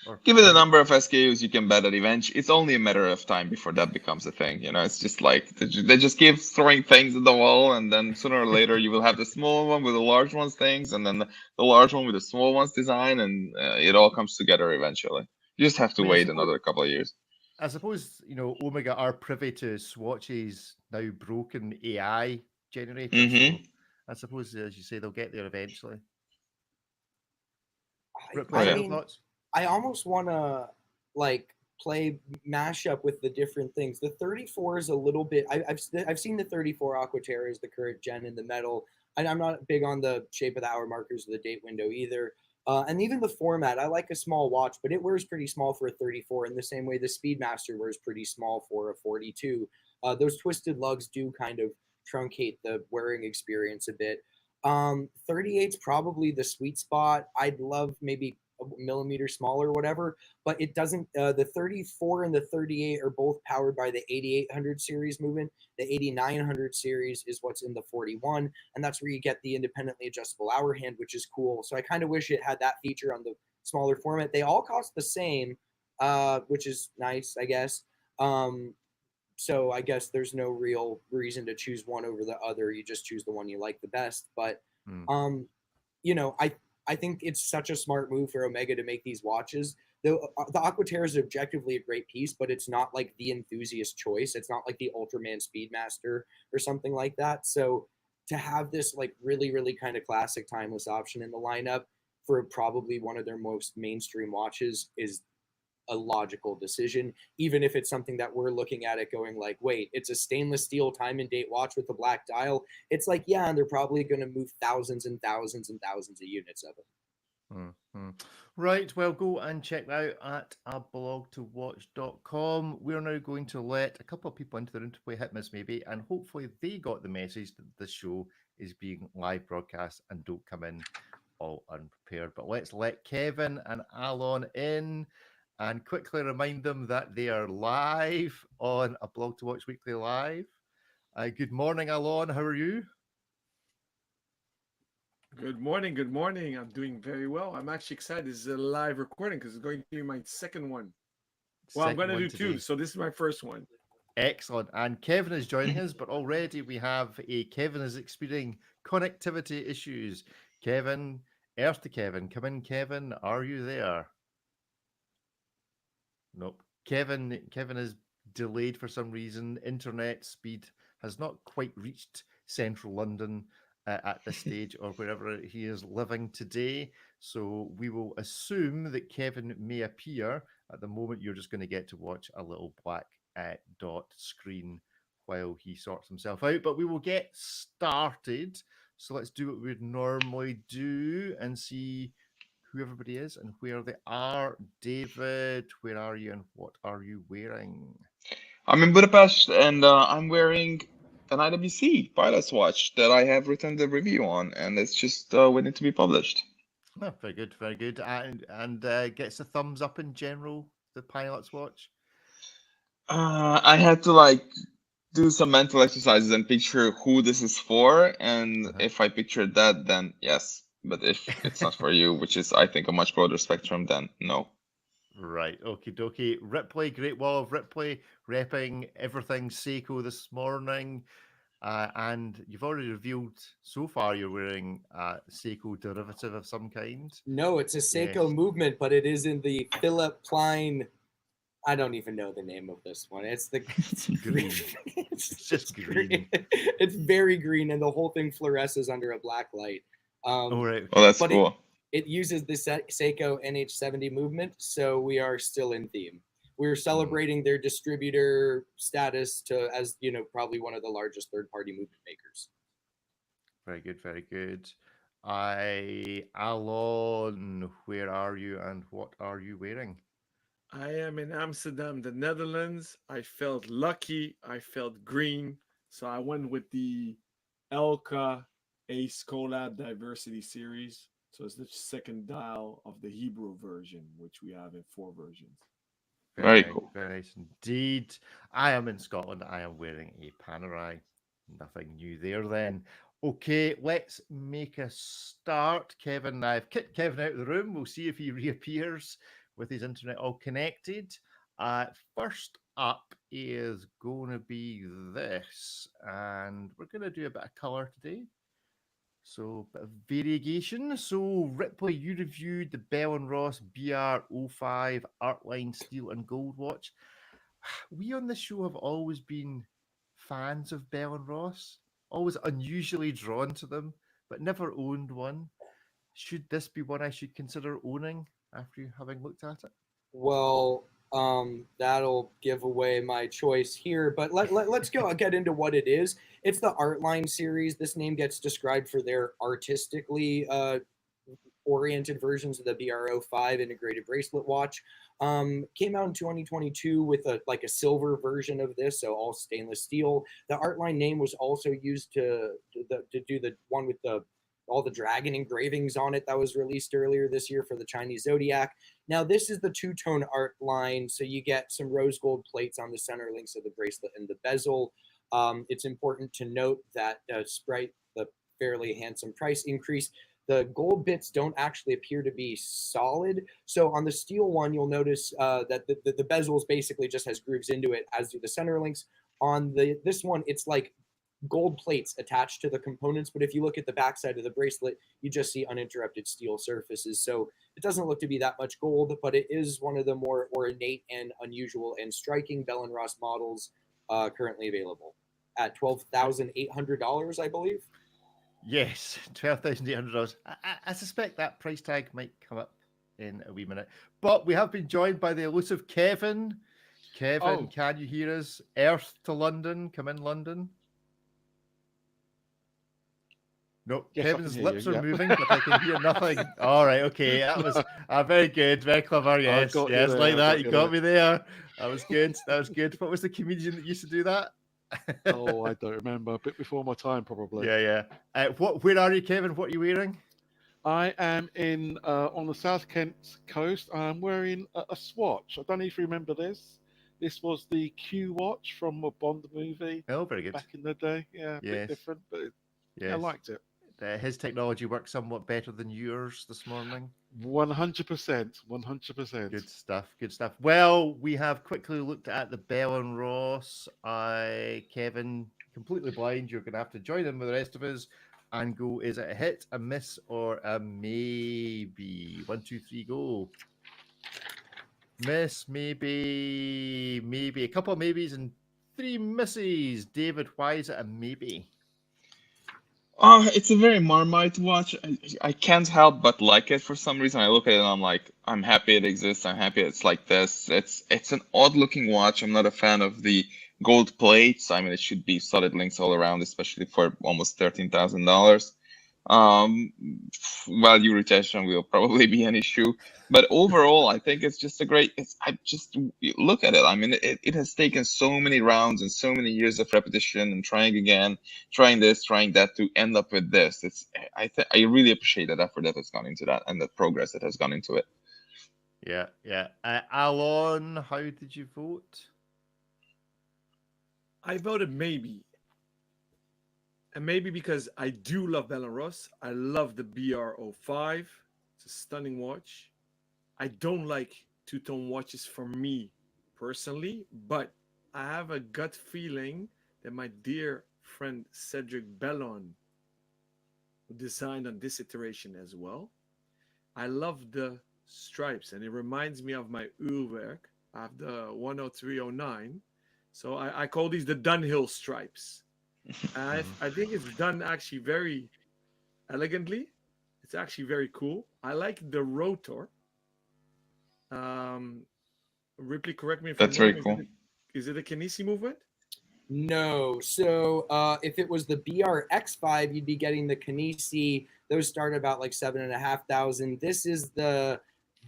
Or Given the final? number of SKUs you can bet at eventually, it's only a matter of time before that becomes a thing. It's just like they just keep throwing things at the wall, and then sooner or later you will have the small one with the large one's things, and then the large one with the small one's design, and it all comes together eventually. You just have I to mean, I wait suppose another couple of years. Omega are privy to Swatch's now broken AI generator, Hmm. so I suppose, as you say, they'll get there eventually. Oh Ripley, I yeah. final mean, thoughts? I almost want to like play mashup with the different things. The 34 is a little bit. I've seen the 34 Aquaterra is the current gen in the metal, and I'm not big on the shape of the hour markers or the date window either. And even the format, I like a small watch, but it wears pretty small for a 34 in the same way the Speedmaster wears pretty small for a 42. Those twisted lugs do kind of truncate the wearing experience a bit. 38 is probably the sweet spot. I'd love maybe a millimeter smaller or whatever, but it doesn't. The 34 and the 38 are both powered by the 8800 series movement. The 8900 series is what's in the 41, and that's where you get the independently adjustable hour hand, which is cool. So I kind of wish it had that feature on the smaller format. They all cost the same, which is nice, I guess. So I guess there's no real reason to choose one over the other. You just choose the one you like the best. But Hmm. um, I think it's such a smart move for Omega to make these watches. The Aquaterra is objectively a great piece, but it's not like the enthusiast choice. It's not like the Ultraman Speedmaster or something like that. So to have this like really, really kind of classic timeless option in the lineup for probably one of their most mainstream watches is a logical decision, even if it's something that we're looking at it going like, wait, it's a stainless steel time and date watch with a black dial. It's like, yeah, and they're probably going to move thousands and thousands and thousands of units of it. Mm-hmm. Right, well, go and check that out at aBlogtoWatch.com. We're now going to let a couple of people into the room to play Hitmas maybe, and hopefully they got the message that this show is being live broadcast and don't come in all unprepared. But let's let Kevin and Alon in and quickly remind them that they are live on a Blog to Watch Weekly Live. Good morning, Alon. How are you? Good morning. Good morning. I'm doing very well. I'm actually excited. This is a live recording because it's going to be my second one. Well, I'm going to do two. So this is my first one. Excellent. And Kevin is joining us, but already we have Kevin is experiencing connectivity issues. Kevin, Earth to Kevin. Come in, Kevin. Are you there? Nope. Kevin is delayed for some reason. Internet speed has not quite reached central London at this stage or wherever he is living today. So we will assume that Kevin may appear. At the moment, you're just going to get to watch a little black dot screen while he sorts himself out. But we will get started. So let's do what we'd normally do and see who everybody is and where they are. David, where are you and what are you wearing? I'm in Budapest, and I'm wearing an IWC pilot's watch that I have written the review on, and it's just waiting to be published. Oh, very good, very good. And gets a thumbs up in general, the pilot's watch. I had to do some mental exercises and picture who this is for, and if I pictured that, then yes. But if it's not for you, which is I think a much broader spectrum, then no. Right, okie dokie. Ripley, Great Wall of Ripley, repping everything Seiko this morning. And you've already revealed so far you're wearing a Seiko derivative of some kind. No, it's a Seiko Yes. movement, but it is in the Philip Plein I don't even know the name of this one. It's the green. it's just green. It's very green, and the whole thing fluoresces under a black light. All right. Oh, that's but cool. It uses the Seiko NH70 movement, so we are still in theme. We're celebrating their distributor status as probably one of the largest third-party movement makers. Very good, very good. Alon, where are you and what are you wearing? I am in Amsterdam, the Netherlands. I felt lucky. I felt green. So I went with the Elka Ace Collab Diversity Series. So it's the second dial of the Hebrew version, which we have in 4 versions. Very cool. Very nice indeed. I am in Scotland. I am wearing a Panerai. Nothing new there then. Okay, let's make a start. Kevin, I've kicked Kevin out of the room. We'll see if he reappears with his internet all connected. First up is going to be this, and we're going to do a bit of color today. So, a bit of variegation. So, Ripley, you reviewed the Bell & Ross BR05 Artline Steel and Gold watch. We on this show have always been fans of Bell & Ross, always unusually drawn to them, but never owned one. Should this be one I should consider owning after having looked at it? Well, that'll give away my choice here, but let's get into what it is. It's the Artline series. This name gets described for their artistically oriented versions of the BR05 integrated bracelet watch. Came out in 2022 with a silver version of this, so all stainless steel. The Artline name was also used to do the one with all the dragon engravings on it that was released earlier this year for the Chinese Zodiac. Now, this is the two-tone art line, so you get some rose gold plates on the center links of the bracelet and the bezel. It's important to note that despite the fairly handsome price increase, the gold bits don't actually appear to be solid. So on the steel one, you'll notice that the bezel basically just has grooves into it, as do the center links. On this one, it's like gold plates attached to the components, but if you look at the backside of the bracelet, you just see uninterrupted steel surfaces. So it doesn't look to be that much gold, but it is one of the more ornate and unusual and striking Bell & Ross models currently available at $12,800, I believe. Yes, $12,800. I suspect that price tag might come up in a wee minute. But we have been joined by the elusive Kevin. Kevin, Can you hear us? Earth to London. Come in, London. No, yes, Kevin's lips are moving, but I can hear nothing. All right, okay. That was very good. Very clever. Yes, yes, like that. You got me there. That was good. That was good. What was the comedian that used to do that? Oh, I don't remember. A bit before my time, probably. Yeah. Where are you, Kevin? What are you wearing? I am in on the South Kent coast. I'm wearing a Swatch. I don't know if you remember this. This was the Q watch from a Bond movie. Oh, very good. Back in the day. Yeah, a bit different, but I liked it. His technology works somewhat better than yours this morning. 100%. 100%. Good stuff. Good stuff. Well, we have quickly looked at the Bell & Ross. Kevin, completely blind. You're going to have to join in with the rest of us and go, is it a hit, a miss, or a maybe? 1, 2, 3, go. Miss, maybe. A couple of maybes and 3 misses. David, why is it a maybe? It's a very Marmite watch. I can't help but like it for some reason. I look at it and I'm like, I'm happy it exists. I'm happy it's like this. It's an odd looking watch. I'm not a fan of the gold plates. I mean, it should be solid links all around, especially for almost $13,000. Value retention will probably be an issue, but overall, I think it's just a great. I just look at it. I mean, it has taken so many rounds and so many years of repetition and trying again, trying this, trying that to end up with this. I really appreciate that effort that has gone into that and the progress that has gone into it. Yeah. Alon, how did you vote? I voted maybe. And maybe because I do love Bell & Ross. I love the BR05. It's a stunning watch. I don't like two-tone watches for me personally, but I have a gut feeling that my dear friend Cedric Bellon designed on this iteration as well. I love the stripes, and it reminds me of my Uhrwerk. I have the 10309. So I call these the Dunhill stripes. And I think it's done actually very elegantly. It's actually very cool. I like the rotor. Um, Ripley, correct me if I'm That's wrong. very cool. Is it a Kinesi movement? No. So if it was the BRX5, you'd be getting the Kinesi. Those start about like 7,500. This is the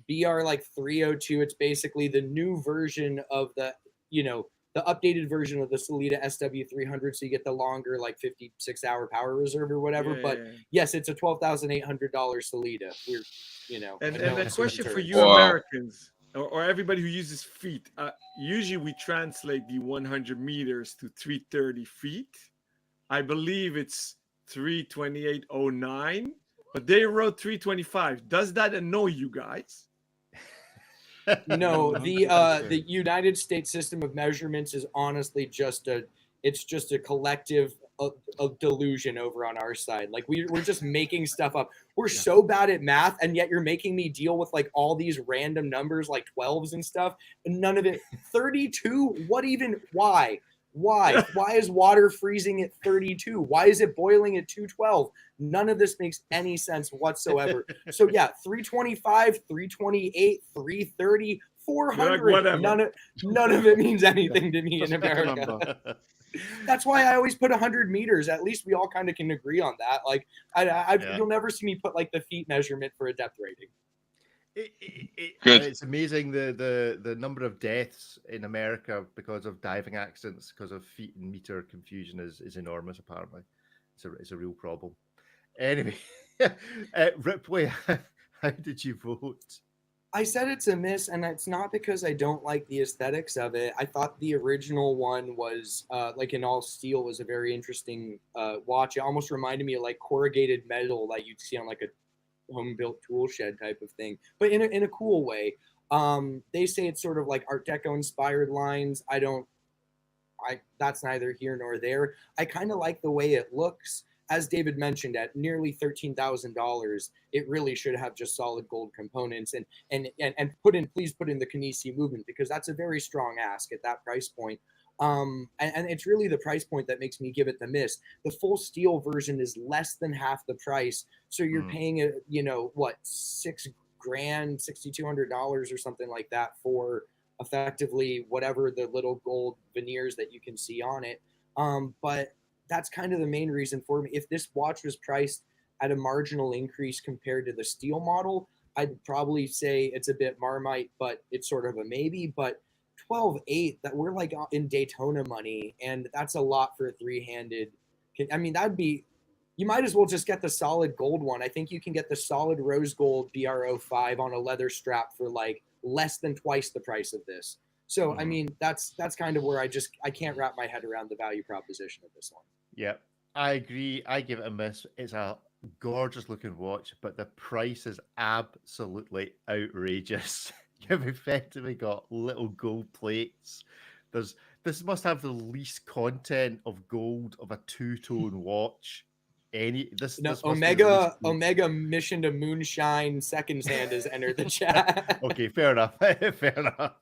BR like 302. It's basically the new version of the, the updated version of the Salida SW300. So you get the longer, like 56-hour power reserve or whatever. Yeah, But yeah, yeah. yes, it's a $12,800 Salida. We're, And no a question for you Wow. Americans or everybody who uses feet. Usually we translate the 100 meters to 330 feet. I believe it's 328.09, but they wrote 325. Does that annoy you guys? No, the 100%. United States system of measurements is honestly just a collective of delusion over on our side. Like we're just making stuff up. We're so bad at math, and yet you're making me deal with like all these random numbers like 12s and stuff, and none of it. 32? What even? Why? Why is water freezing at 32? Why is it boiling at 212? None of this makes any sense whatsoever. So yeah, 325, 328, 330, 400. Whatever. None of it means anything to me in Just pick a America. number. That's why I always put 100 meters. At least we all kind of can agree on that. Like Yeah. you'll never see me put like the feet measurement for a depth rating. Good. It's amazing the number of deaths in America because of diving accidents, because of feet and meter confusion is enormous. Apparently, it's a real problem. Anyway, Ripley, how did you vote? I said it's a miss, and it's not because I don't like the aesthetics of it. I thought the original one was like in all steel was a very interesting watch. It almost reminded me of like corrugated metal that you'd see on like a home built tool shed type of thing, but in a cool way. They say it's sort of like Art Deco inspired lines. That's neither here nor there. I kind of like the way it looks. As David mentioned, at nearly $13,000, it really should have just solid gold components and please put in the Kinesi movement, because that's a very strong ask at that price point. And it's really the price point that makes me give it the miss. The full steel version is less than half the price, so you're paying a what, $6,000, $6,200 or something like that for effectively whatever the little gold veneers that you can see on it. But that's kind of the main reason for me. If this watch was priced at a marginal increase compared to the steel model, I'd probably say it's a bit Marmite, but it's sort of a maybe. But 12.8, that we're like in Daytona money, and that's a lot for a three-handed. I mean, that'd be, you might as well just get the solid gold one. I think you can get the solid rose gold BR05 on a leather strap for like less than twice the price of this. So I mean, that's kind of where I can't wrap my head around the value proposition of this one. Yeah, I agree. I give it a miss. It's a gorgeous looking watch, but the price is absolutely outrageous. You've effectively got little gold plates. This must have the least content of gold of a two-tone watch. This must be the least gold. Omega Mission to Moonshine Seconds Hand has entered the chat. Okay, fair enough. Fair enough.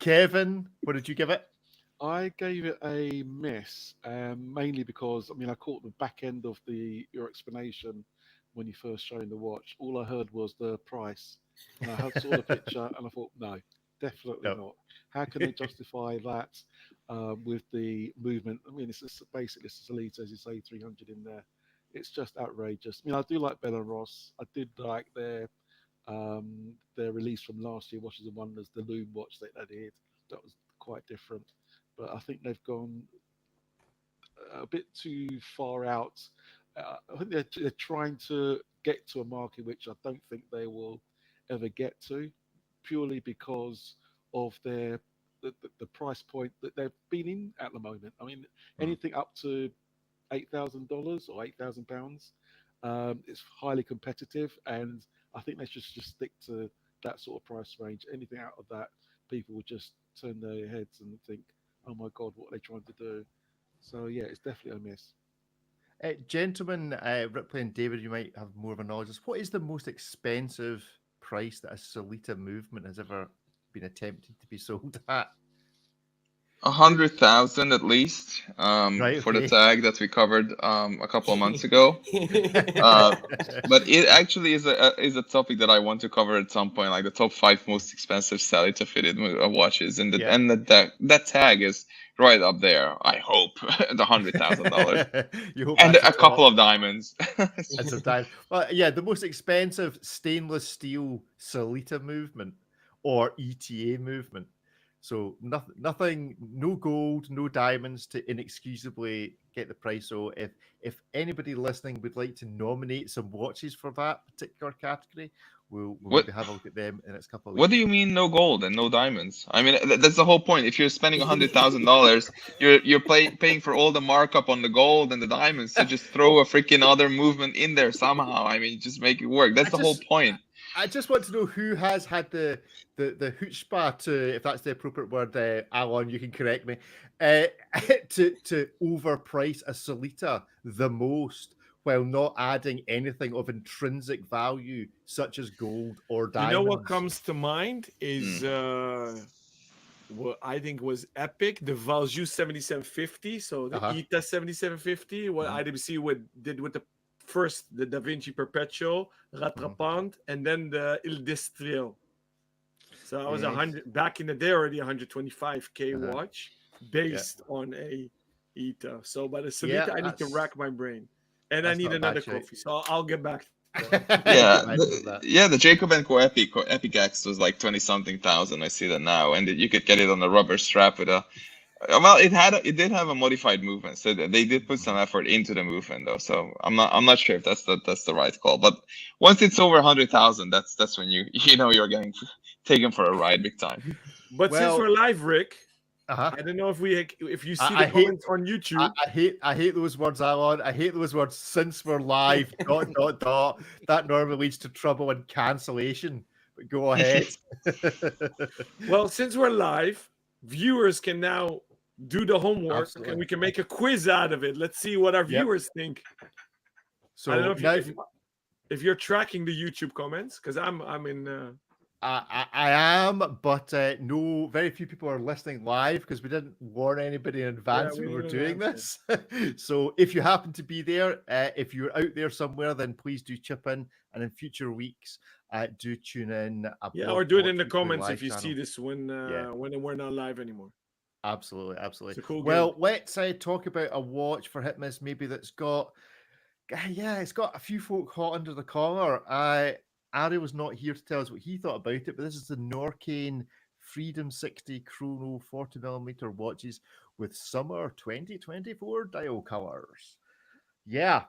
Kevin, what did you give it? I gave it a miss, mainly because I caught the back end of your explanation when you first showing the watch. All I heard was the price, and I saw the picture, and I thought, no, definitely not. How can they justify that with the movement? It's just basically it's elite, as you say, 300 in there. It's just outrageous. I do like Bell & Ross. I did like their release from last year, Watches and Wonders, the Loom watch that they did. That was quite different. But I think they've gone a bit too far out. I think they're trying to get to a market which I don't think they will ever get to, purely because of the price point that they've been in at the moment. Anything up to $8,000 or £8,000, it's highly competitive, and I think they should just stick to that sort of price range. Anything out of that, people will just turn their heads and think, oh my God, what are they trying to do? So yeah, it's definitely a miss. Gentlemen, Ripley and David, you might have more of a knowledge. What is the most expensive price that a Solita movement has ever been attempted to be sold at? 100,000 at least Right, for the okay. tag that we covered a couple of months ago. But it actually is a topic that I want to cover at some point, like the top 5 most expensive Salita fitted watches, and Yeah. that tag is right up there. I hope the $100,000 You hope and that's the a couple top. of diamonds. And sometimes, well, yeah, the most expensive stainless steel Salita movement or ETA movement. So nothing, no gold, no diamonds to inexcusably get the price. So if anybody listening would like to nominate some watches for that particular category, we'll What maybe have a look at them in the next couple of What do weeks. you mean no gold and no diamonds? I mean that's the whole point. If you're spending $100,000, you're paying for all the markup on the gold and the diamonds. So just throw a freaking other movement in there somehow. I mean, just make it work. That's the whole point. I just want to know who has had the chutzpah to, if that's the appropriate word, Alan, you can correct me, to overprice a Salita the most while not adding anything of intrinsic value, such as gold or You diamonds. know what comes to mind is what I think was epic, the Valjoux 7750, so the ETA 7750, what IWC did with the first, the Da Vinci Perpetual, Rattrapante, and then the Il Destriel. So I was 100 back in the day, already 125K watch based on a ETA. So by the Salita, I need to rack my brain, and I need another coffee. So I'll get back. The Jacob & Co Epic X was like 20-something thousand. I see that now, and you could get it on a rubber strap with a. Well, it did have a modified movement, so they did put some effort into the movement, though. So I'm not sure if that's the right call. But once it's over 100,000, that's when you're getting taken for a ride big time. But since we're live, Rick, I don't know if you see the comments on YouTube. I hate those words, Alan. I hate those words. Since we're live, ... That normally leads to trouble and cancellation. But go ahead. Well, since we're live, viewers can now do the homework, and we can make a quiz out of it. Let's see what our viewers think. So I don't know if you're tracking the YouTube comments, because I'm in. I am, but no, very few people are listening live because we didn't warn anybody in advance we were doing this. So if you happen to be there, if you're out there somewhere, then please do chip in, and in future weeks, do tune in. Or do it in the comments if you see this when we're not live anymore. Absolutely. It's a cool game. Let's talk about a watch for Hitmas maybe that's got, it's got a few folk hot under the collar. Ari was not here to tell us what he thought about it, but this is the Norqain Freedom 60 Chrono 40mm watches with summer 2024 dial colors. Yeah,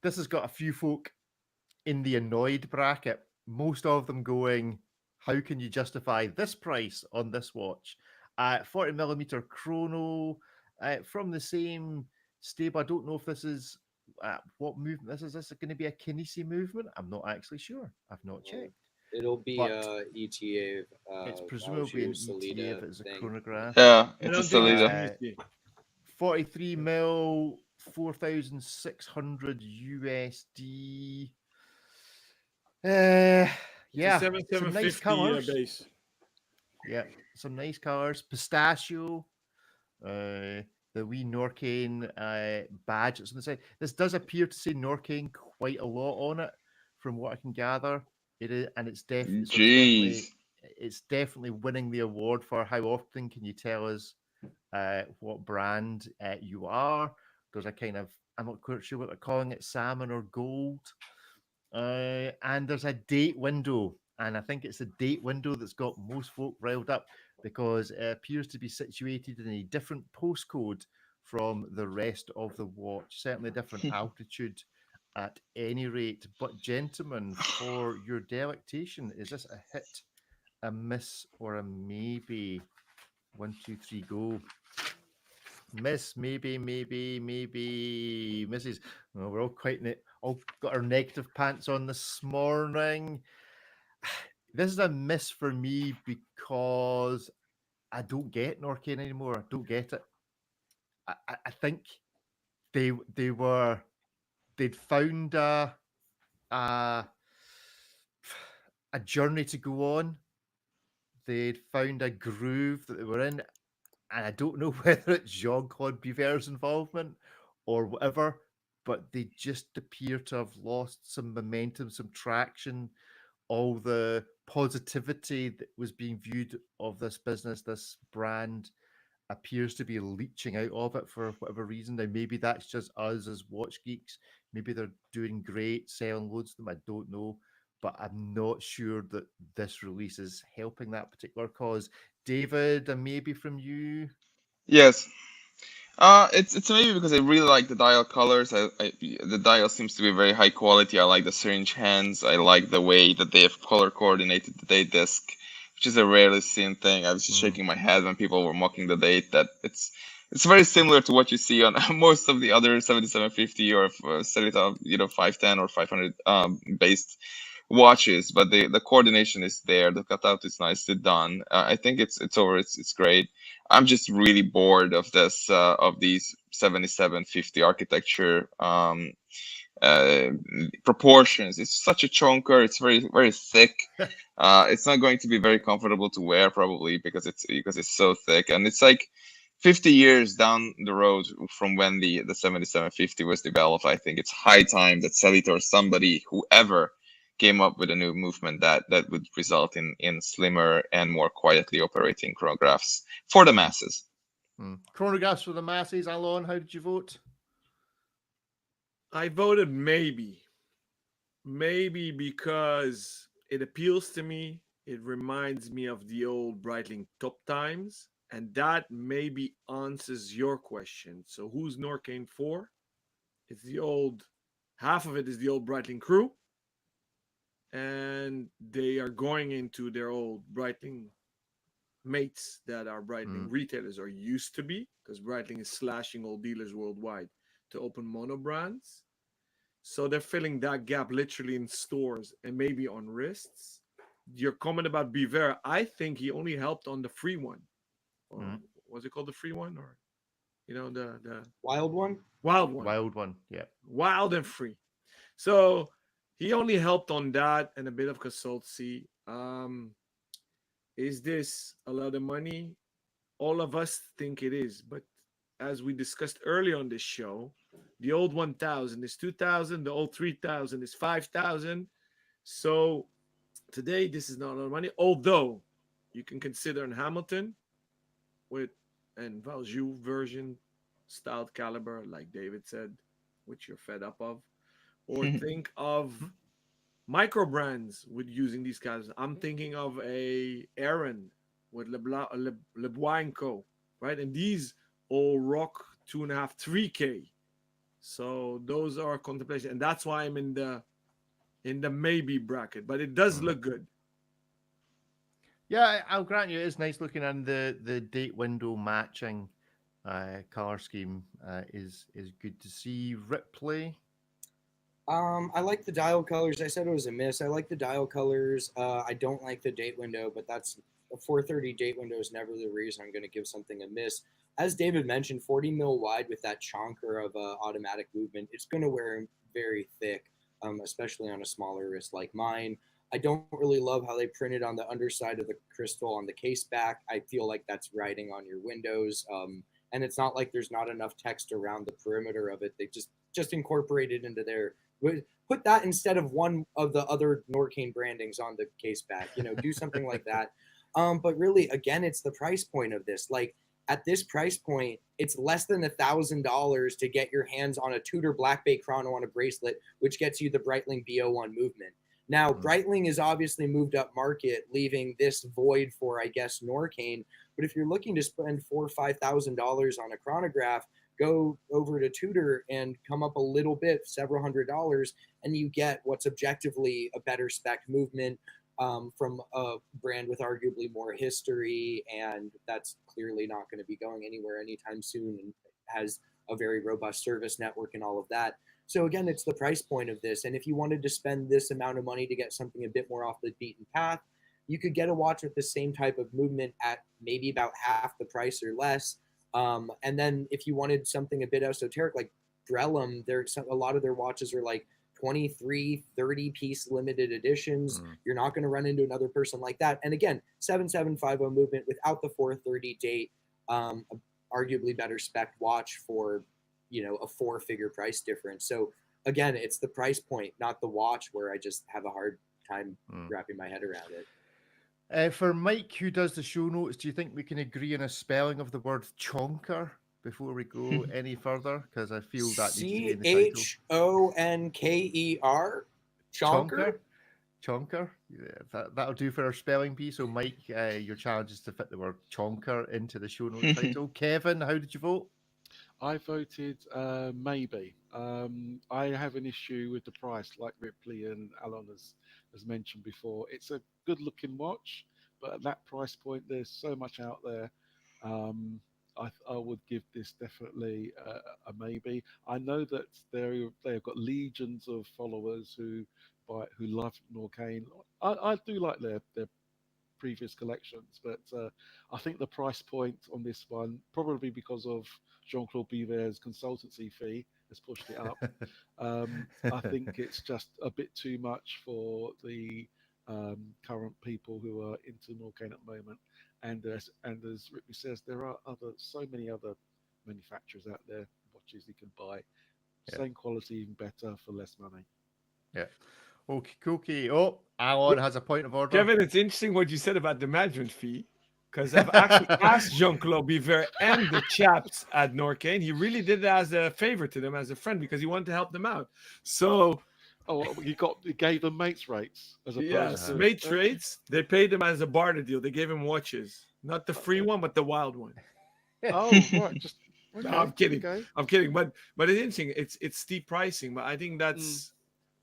this has got a few folk in the annoyed bracket, most of them going, how can you justify this price on this watch? 40mm chrono from the same stable. I don't know if this is what movement this is. This is going to be a Kinesi movement? I'm not actually sure. I've not checked. It'll be ETA. It's presumably an ETA if it's a chronograph. Yeah, it's a Salita. 43 mil, 4,600 USD. Some nice colors. Base. Yeah, some nice colors. Pistachio. The wee Norqain badge that's on the side. This does appear to say Norqain quite a lot on it, from what I can gather. It is, and it's definitely winning the award for how often can you tell us what brand you are. There's a kind of, I'm not quite sure what they're calling it, salmon or gold. And there's a date window, and I think it's the date window that's got most folk riled up, because it appears to be situated in a different postcode from the rest of the watch, certainly a different altitude at any rate. But gentlemen, for your delectation, is this a hit, a miss, or a maybe? 1, 2, 3, go. Miss, maybe, misses. Oh, we're all all got our negative pants on this morning. This is a miss for me because I don't get Norqain anymore. I don't get it. I think they'd found a journey to go on. they'd found a groove that they were in, and I don't know whether it's Jean-Claude Biver's involvement or whatever, but they just appear to have lost some momentum, some traction. All the positivity that was being viewed of this business, this brand, appears to be leaching out of it for whatever reason. Now, maybe that's just us as watch geeks. Maybe they're doing great, selling loads of them. I don't know. But I'm not sure that this release is helping that particular cause. David, and maybe from you. Yes. It's maybe because I really like the dial colors. The dial seems to be very high quality. I like the syringe hands. I like the way that they have color coordinated the date disc, which is a rarely seen thing. I was just shaking my head when people were mocking the date. That it's very similar to what you see on most of the other 7750 or Celita, 510 or 500 based watches. But the coordination is there. The cutout is nicely done. I think it's over. It's great. I'm just really bored of this of these 7750 architecture proportions. It's such a chunker. It's very very thick. It's not going to be very comfortable to wear probably because it's so thick, and it's like 50 years down the road from when the 7750 was developed. I think it's high time that Celita or somebody, whoever, came up with a new movement that would result in slimmer and more quietly operating chronographs for the masses. Chronographs for the masses. Alon, how did you vote? I voted maybe. Maybe because it appeals to me. It reminds me of the old Breitling Top Times. And that maybe answers your question. So who's Norcane for? It's the old, half of it is the old Breitling crew. And they are going into their old Breitling mates that are Breitling retailers or used to be, because Breitling is slashing all dealers worldwide to open mono brands. So they're filling that gap literally in stores and maybe on wrists. Your comment about Biver, I think he only helped on the free one. Or was it called the free one? Or the Wild one? Wild one. Wild one, yeah. Wild and free. So he only helped on that and a bit of consultancy. Is this a lot of money? All of us think it is, but as we discussed earlier on this show, the old 1000 is 2000, the old 3000 is 5000. So today, this is not a lot of money, although you can consider in Hamilton with an Valjoux version styled caliber, like David said, which you're fed up of, or think of micro brands with using these calibers. I'm thinking of a Aaron with Lebois & Co., right? And these all rock 2.5, 3K. So those are contemplation, and that's why I'm in the maybe bracket. But it does look good. Yeah, I'll grant you, it is nice looking, and the date window matching color scheme is good to see. Ripley. I like the dial colors. I said it was a miss. I like the dial colors. I don't like the date window, but that's a 430 date window is never the reason I'm going to give something a miss. As David mentioned, 40 mil wide with that chonker of automatic movement, it's going to wear very thick, especially on a smaller wrist like mine. I don't really love how they printed on the underside of the crystal on the case back. I feel like that's writing on your windows. And it's not like there's not enough text around the perimeter of it. They just incorporated into their, put that instead of one of the other Norcane brandings on the case back, do something like that. But really, again, it's the price point of this. Like at this price point, it's less than $1,000 to get your hands on a Tudor Black Bay Chrono on a bracelet, which gets you the Breitling B01 movement. Now, Breitling is obviously moved up market, leaving this void for, I guess, Norcane. But if you're looking to spend $4,000 or $5,000 on a chronograph, go over to Tudor and come up a little bit, several $100s, and you get what's objectively a better spec movement from a brand with arguably more history, and that's clearly not going to be going anywhere anytime soon, and has a very robust service network and all of that. So again, it's the price point of this. And if you wanted to spend this amount of money to get something a bit more off the beaten path, you could get a watch with the same type of movement at maybe about half the price or less. And then if you wanted something a bit esoteric like Brellum, a lot of their watches are like 23, 30 piece limited editions. Mm. You're not going to run into another person like that. And again, 7750 movement without the 430 date, arguably better spec watch for, you know, a 4-figure price difference. So again, it's the price point, not the watch, where I just have a hard time wrapping my head around it. For Mike, who does the show notes, do you think we can agree on a spelling of the word chonker before we go any further? Because I feel that needs to be in the title. CHONKER? Chonker? Chonker. Yeah, that'll do for our spelling bee. So, Mike, your challenge is to fit the word chonker into the show note title. Kevin, how did you vote? I voted maybe. I have an issue with the price, like Ripley and Alon has mentioned before. It's a good-looking watch, but at that price point, there's so much out there. I would give this definitely a maybe. I know that they've got legions of followers who love Norcane. I do like their previous collections, but I think the price point on this one, probably because of Jean-Claude Biver's consultancy fee, has pushed it up. I think it's just a bit too much for the current people who are into Norcane at the moment. And as Ripley says, there are so many other manufacturers out there, watches you can buy, same quality, even better for less money. Yeah. Okay. Oh, Alon has a point of order. Kevin, it's interesting what you said about the management fee, because I've actually asked Jean-Claude Biver and the chaps at Norcane. He really did it as a favor to them, as a friend, because he wanted to help them out. So, you gave them mates rates as a yes, mates rates. They paid them as a barter deal. They gave him watches, not the free one, but the wild one. Oh, right. Just okay, no, I'm kidding. Okay. I'm kidding. But it's interesting. It's steep pricing, but I think that's.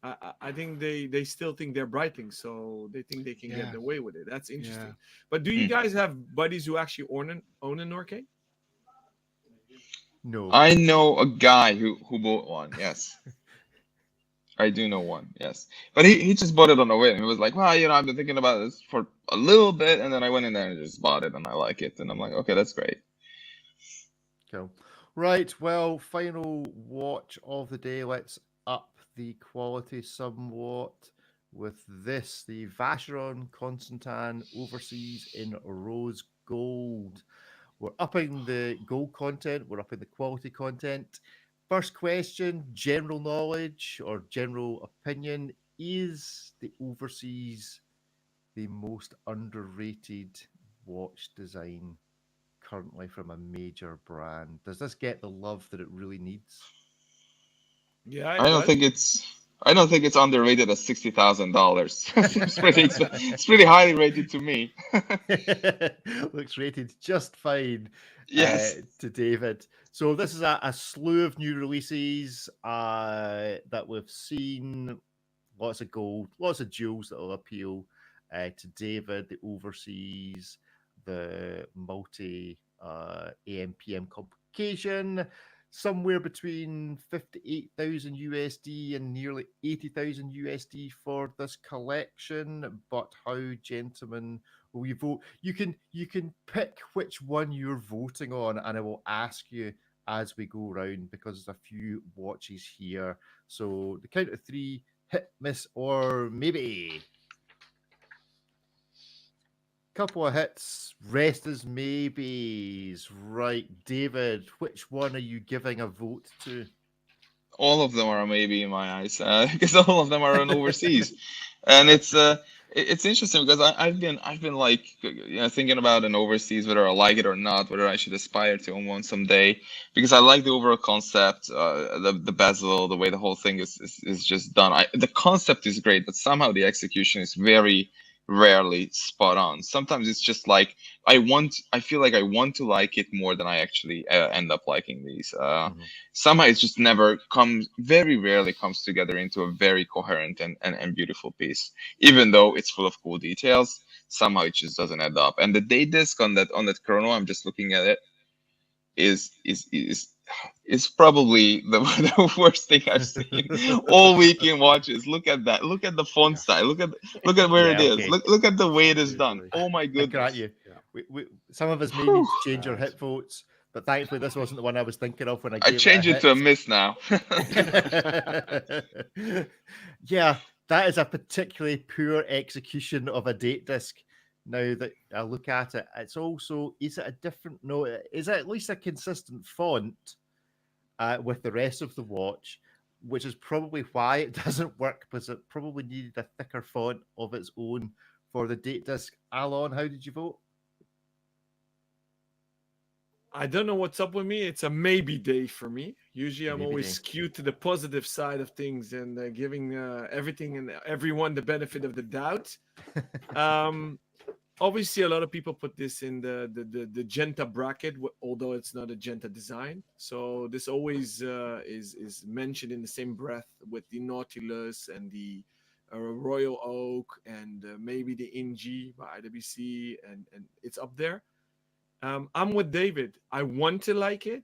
I think they still think they're Breitling, so they think they can get away with it. That's interesting. Yeah. But do you guys have buddies who actually own a Norcane? No. I know a guy who bought one. Yes. I do know one. Yes. But he just bought it on a whim. He was like, well, I've been thinking about this for a little bit, and then I went in there and just bought it, and I like it. And I'm like, okay, that's great. Cool. Right. Well, final watch of the day. Let's up the quality somewhat with this, the Vacheron Constantin Overseas in rose gold. We're upping the gold content, we're upping the quality content. First question, general knowledge or general opinion: is the Overseas the most underrated watch design currently from a major brand? Does this get the love that it really needs? Yeah, I don't think it's underrated at $60,000. It's pretty highly rated to me. Looks rated just fine. Yes. To David. So this is a slew of new releases that we've seen. Lots of gold, lots of jewels that will appeal to David. The Overseas, the multi AM/PM complication. Somewhere between 58,000 USD and nearly 80,000 USD for this collection. But how, gentlemen, will you vote? You can pick which one you're voting on, and I will ask you as we go around because there's a few watches here. So the count of three: hit, miss, or maybe. Couple of hits, rest is maybes. Right, David, which one are you giving a vote to? All of them are a maybe in my eyes, because all of them are on Overseas, and it's interesting because I've been like thinking about an Overseas, whether I like it or not, whether I should aspire to own one someday, because I like the overall concept, the bezel, the way the whole thing is just done. The concept is great, but somehow the execution is very rarely spot on. Sometimes it's just like I feel like I want to like it more than I actually end up liking these. Somehow it's just very rarely comes together into a very coherent and beautiful piece. Even though it's full of cool details, somehow it just doesn't add up. And the date disc on that chrono, I'm just looking at it, is probably the worst thing I've seen all week in watches. Look at that. Look at the font style. Look at where it is. Okay. Look at the way it is done. Oh my goodness. You. Some of us may need to change our hit votes, but thankfully this wasn't the one I was thinking of when I I gave change it to a miss now. Yeah, that is a particularly poor execution of a date disc. Now that I look at it, it's also, is it a different note? Is it at least a consistent font with the rest of the watch, which is probably why it doesn't work, because it probably needed a thicker font of its own for the date disc. Alon, how did you vote? I don't know what's up with me. It's a maybe day for me. Usually, I'm Maybe always day. skewed to the positive side of things and giving everything and everyone the benefit of the doubt. Obviously, a lot of people put this in the Genta bracket, although it's not a Genta design. So this always is mentioned in the same breath with the Nautilus and the Royal Oak and maybe the Ingy by IWC, and it's up there. I'm with David. I want to like it,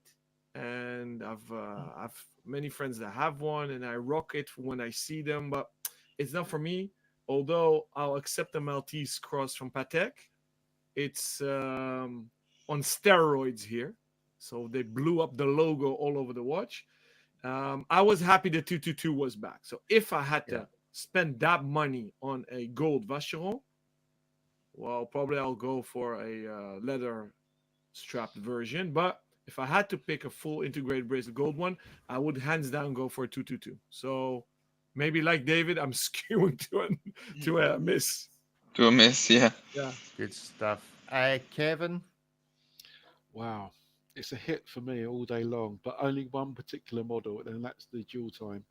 and I've many friends that have one, and I rock it when I see them. But it's not for me. Although I'll accept the Maltese cross from Patek, it's on steroids here. So they blew up the logo all over the watch. I was happy the 222 was back. So if I had to spend that money on a gold Vacheron, well, probably I'll go for a leather strapped version. But if I had to pick a full integrated bracelet gold one, I would hands down go for a 222. So maybe like David, I'm skewing to a miss. To a miss, yeah. Yeah. Good stuff. Kevin? Wow. It's a hit for me all day long, but only one particular model, and that's the dual time.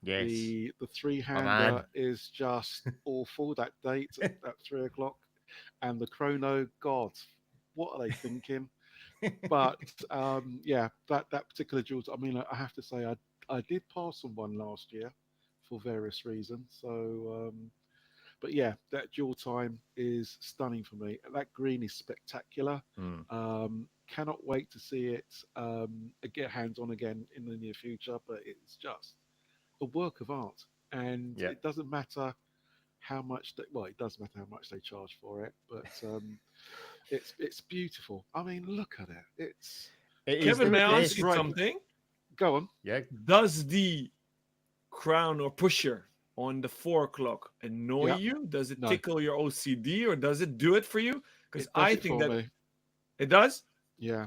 Yes. The man. three-hander is just awful. That date at 3 o'clock, and the chrono, God, what are they thinking? But yeah, that particular dual. I mean, I have to say, I did pass on one last year for various reasons. So, but yeah, that dual time is stunning for me. That green is spectacular. Cannot wait to see it get hands on again in the near future. But it's just a work of art, and it doesn't matter how much it does matter how much they charge for it, but it's beautiful. I mean, look at it. Kevin, may I ask you right. something? Go on. Yeah. Does the crown or pusher on the 4 o'clock annoy you? Does it tickle your OCD, or does it do it for you? Because I think that it does. Yeah,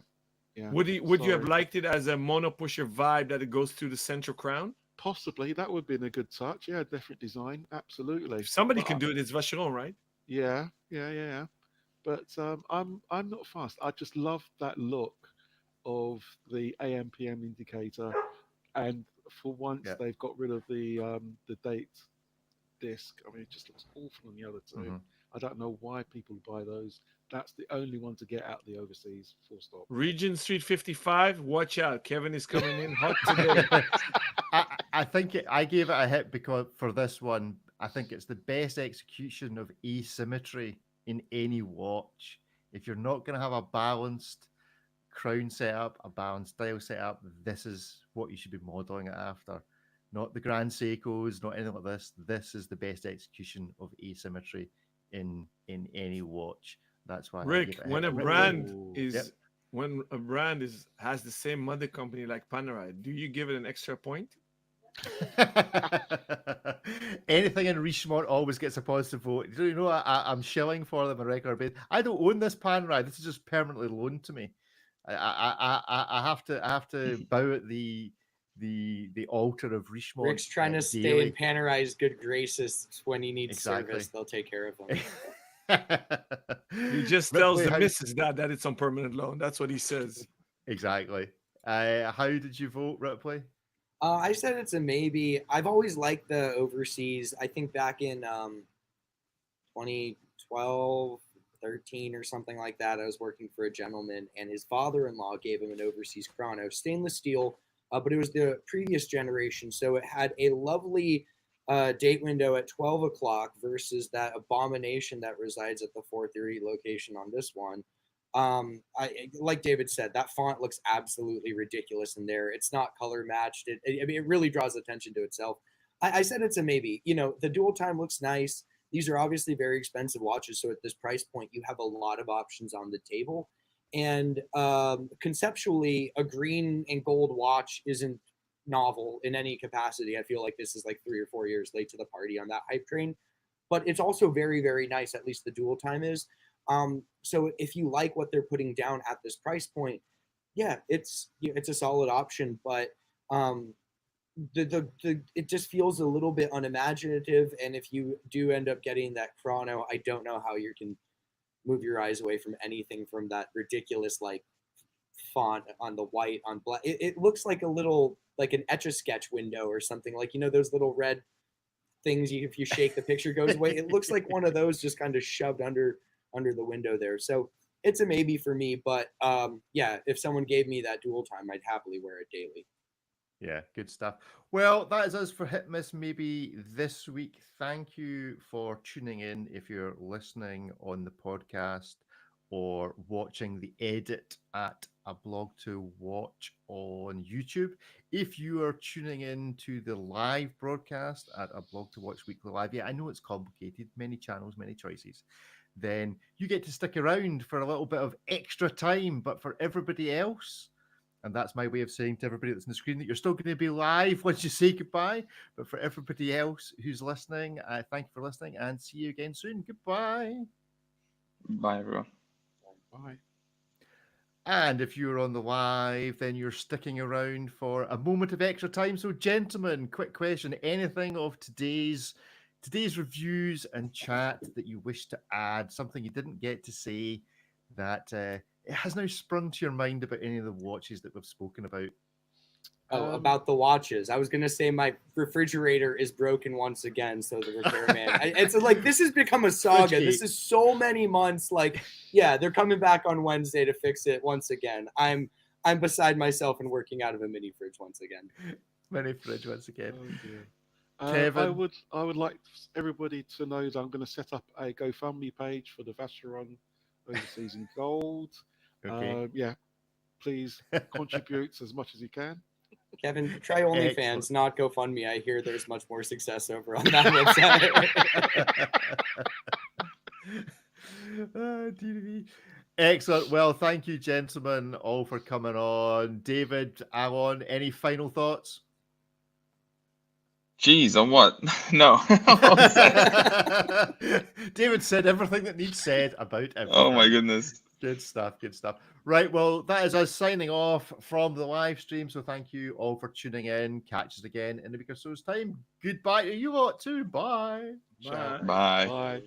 yeah. Would you have liked it as a mono pusher vibe that it goes through the central crown? Possibly, that would have been a good touch. Yeah, different design, absolutely. If somebody can do it, it's Vacheron, right? Yeah. But I'm not fast. I just love that look of the AM/PM indicator, and for once they've got rid of the date disc. I mean, it just looks awful on the other two. I don't know why people buy those. That's the only one to get out the overseas. Full stop. Regent Street 55. Watch out, Kevin is coming in hot today. I think I gave it a hit because for this one, I think it's the best execution of asymmetry in any watch. If you're not going to have a balanced crown setup, a balanced dial setup, this is what you should be modeling it after. Not the Grand Seikos, not anything like this. This is the best execution of asymmetry in any watch. That's why. Rick, when a brand has the same mother company like Panerai, do you give it an extra point? Anything in Richemont always gets a positive vote. Do you know I'm shilling for them on a regular basis? I don't own this Panerai. This is just permanently loaned to me. I have to bow at the altar of Richemont. Rick's trying to stay in Panerai's good graces when he needs service. They'll take care of him. He just tells the missus that it's on permanent loan. That's what he says. Exactly. How did you vote, Ripley? I said it's a maybe. I've always liked the overseas. I think back in 2012, 13 or something like that, I was working for a gentleman, and his father-in-law gave him an overseas crown. It was stainless steel, but it was the previous generation, so it had a lovely date window at 12 o'clock versus that abomination that resides at the 4:30 location on this one. Like David said, that font looks absolutely ridiculous in there. It's not color matched. It really draws attention to itself. I said it's a maybe. You know, the dual time looks nice. These are obviously very expensive watches, so at this price point, you have a lot of options on the table. And conceptually, a green and gold watch isn't novel in any capacity. I feel like this is like 3 or 4 years late to the party on that hype train, but it's also very, very nice. At least the dual time is. So if you like what they're putting down at this price point, yeah, it's a solid option. But it just feels a little bit unimaginative. And if you do end up getting that chrono, I don't know how you can move your eyes away from anything from that ridiculous like font on the white on black. It looks like a little like an Etch-a-Sketch window or something, like, you know, those little red things if you shake the picture goes away. It looks like one of those just kind of shoved under the window there. So it's a maybe for me, but yeah, if someone gave me that dual time, I'd happily wear it daily. Yeah, good stuff. Well, that is us for Hit Miss Maybe this week. Thank you for tuning in. If you're listening on the podcast or watching the edit at aBlogtoWatch on YouTube, if you are tuning in to the live broadcast at aBlogtoWatch Weekly Live, yeah, I know it's complicated, many channels, many choices, then you get to stick around for a little bit of extra time. But for everybody else, and that's my way of saying to everybody that's on the screen that you're still going to be live once you say goodbye. But for everybody else who's listening, thank you for listening and see you again soon. Goodbye. Bye, everyone. Bye. And if you're on the live, then you're sticking around for a moment of extra time. So, gentlemen, quick question. Anything of today's reviews and chat that you wish to add? Something you didn't get to say that it has now sprung to your mind about any of the watches that we've spoken about? About the watches, I was gonna say my refrigerator is broken once again. So the repairman, it's like this has become a saga. This is so many months. Like, yeah, they're coming back on Wednesday to fix it once again. I'm beside myself and working out of a mini fridge once again. Mini fridge once again. Oh, dear. Kevin, I would like everybody to know that I'm going to set up a GoFundMe page for the Vacheron Overseas in Gold. Okay. Yeah, please contribute as much as you can. Kevin, try OnlyFans, not GoFundMe. I hear there's much more success over on that website. DDV. Excellent. Well, thank you, gentlemen, all for coming on. David, Alan, any final thoughts? Jeez, on what? No. David said everything that needs said about everything. Oh my goodness. Good stuff, good stuff. Right, well, that is us signing off from the live stream. So thank you all for tuning in. Catch us again in a week or so's time. Goodbye to you lot too. Bye. Bye. Bye. Bye.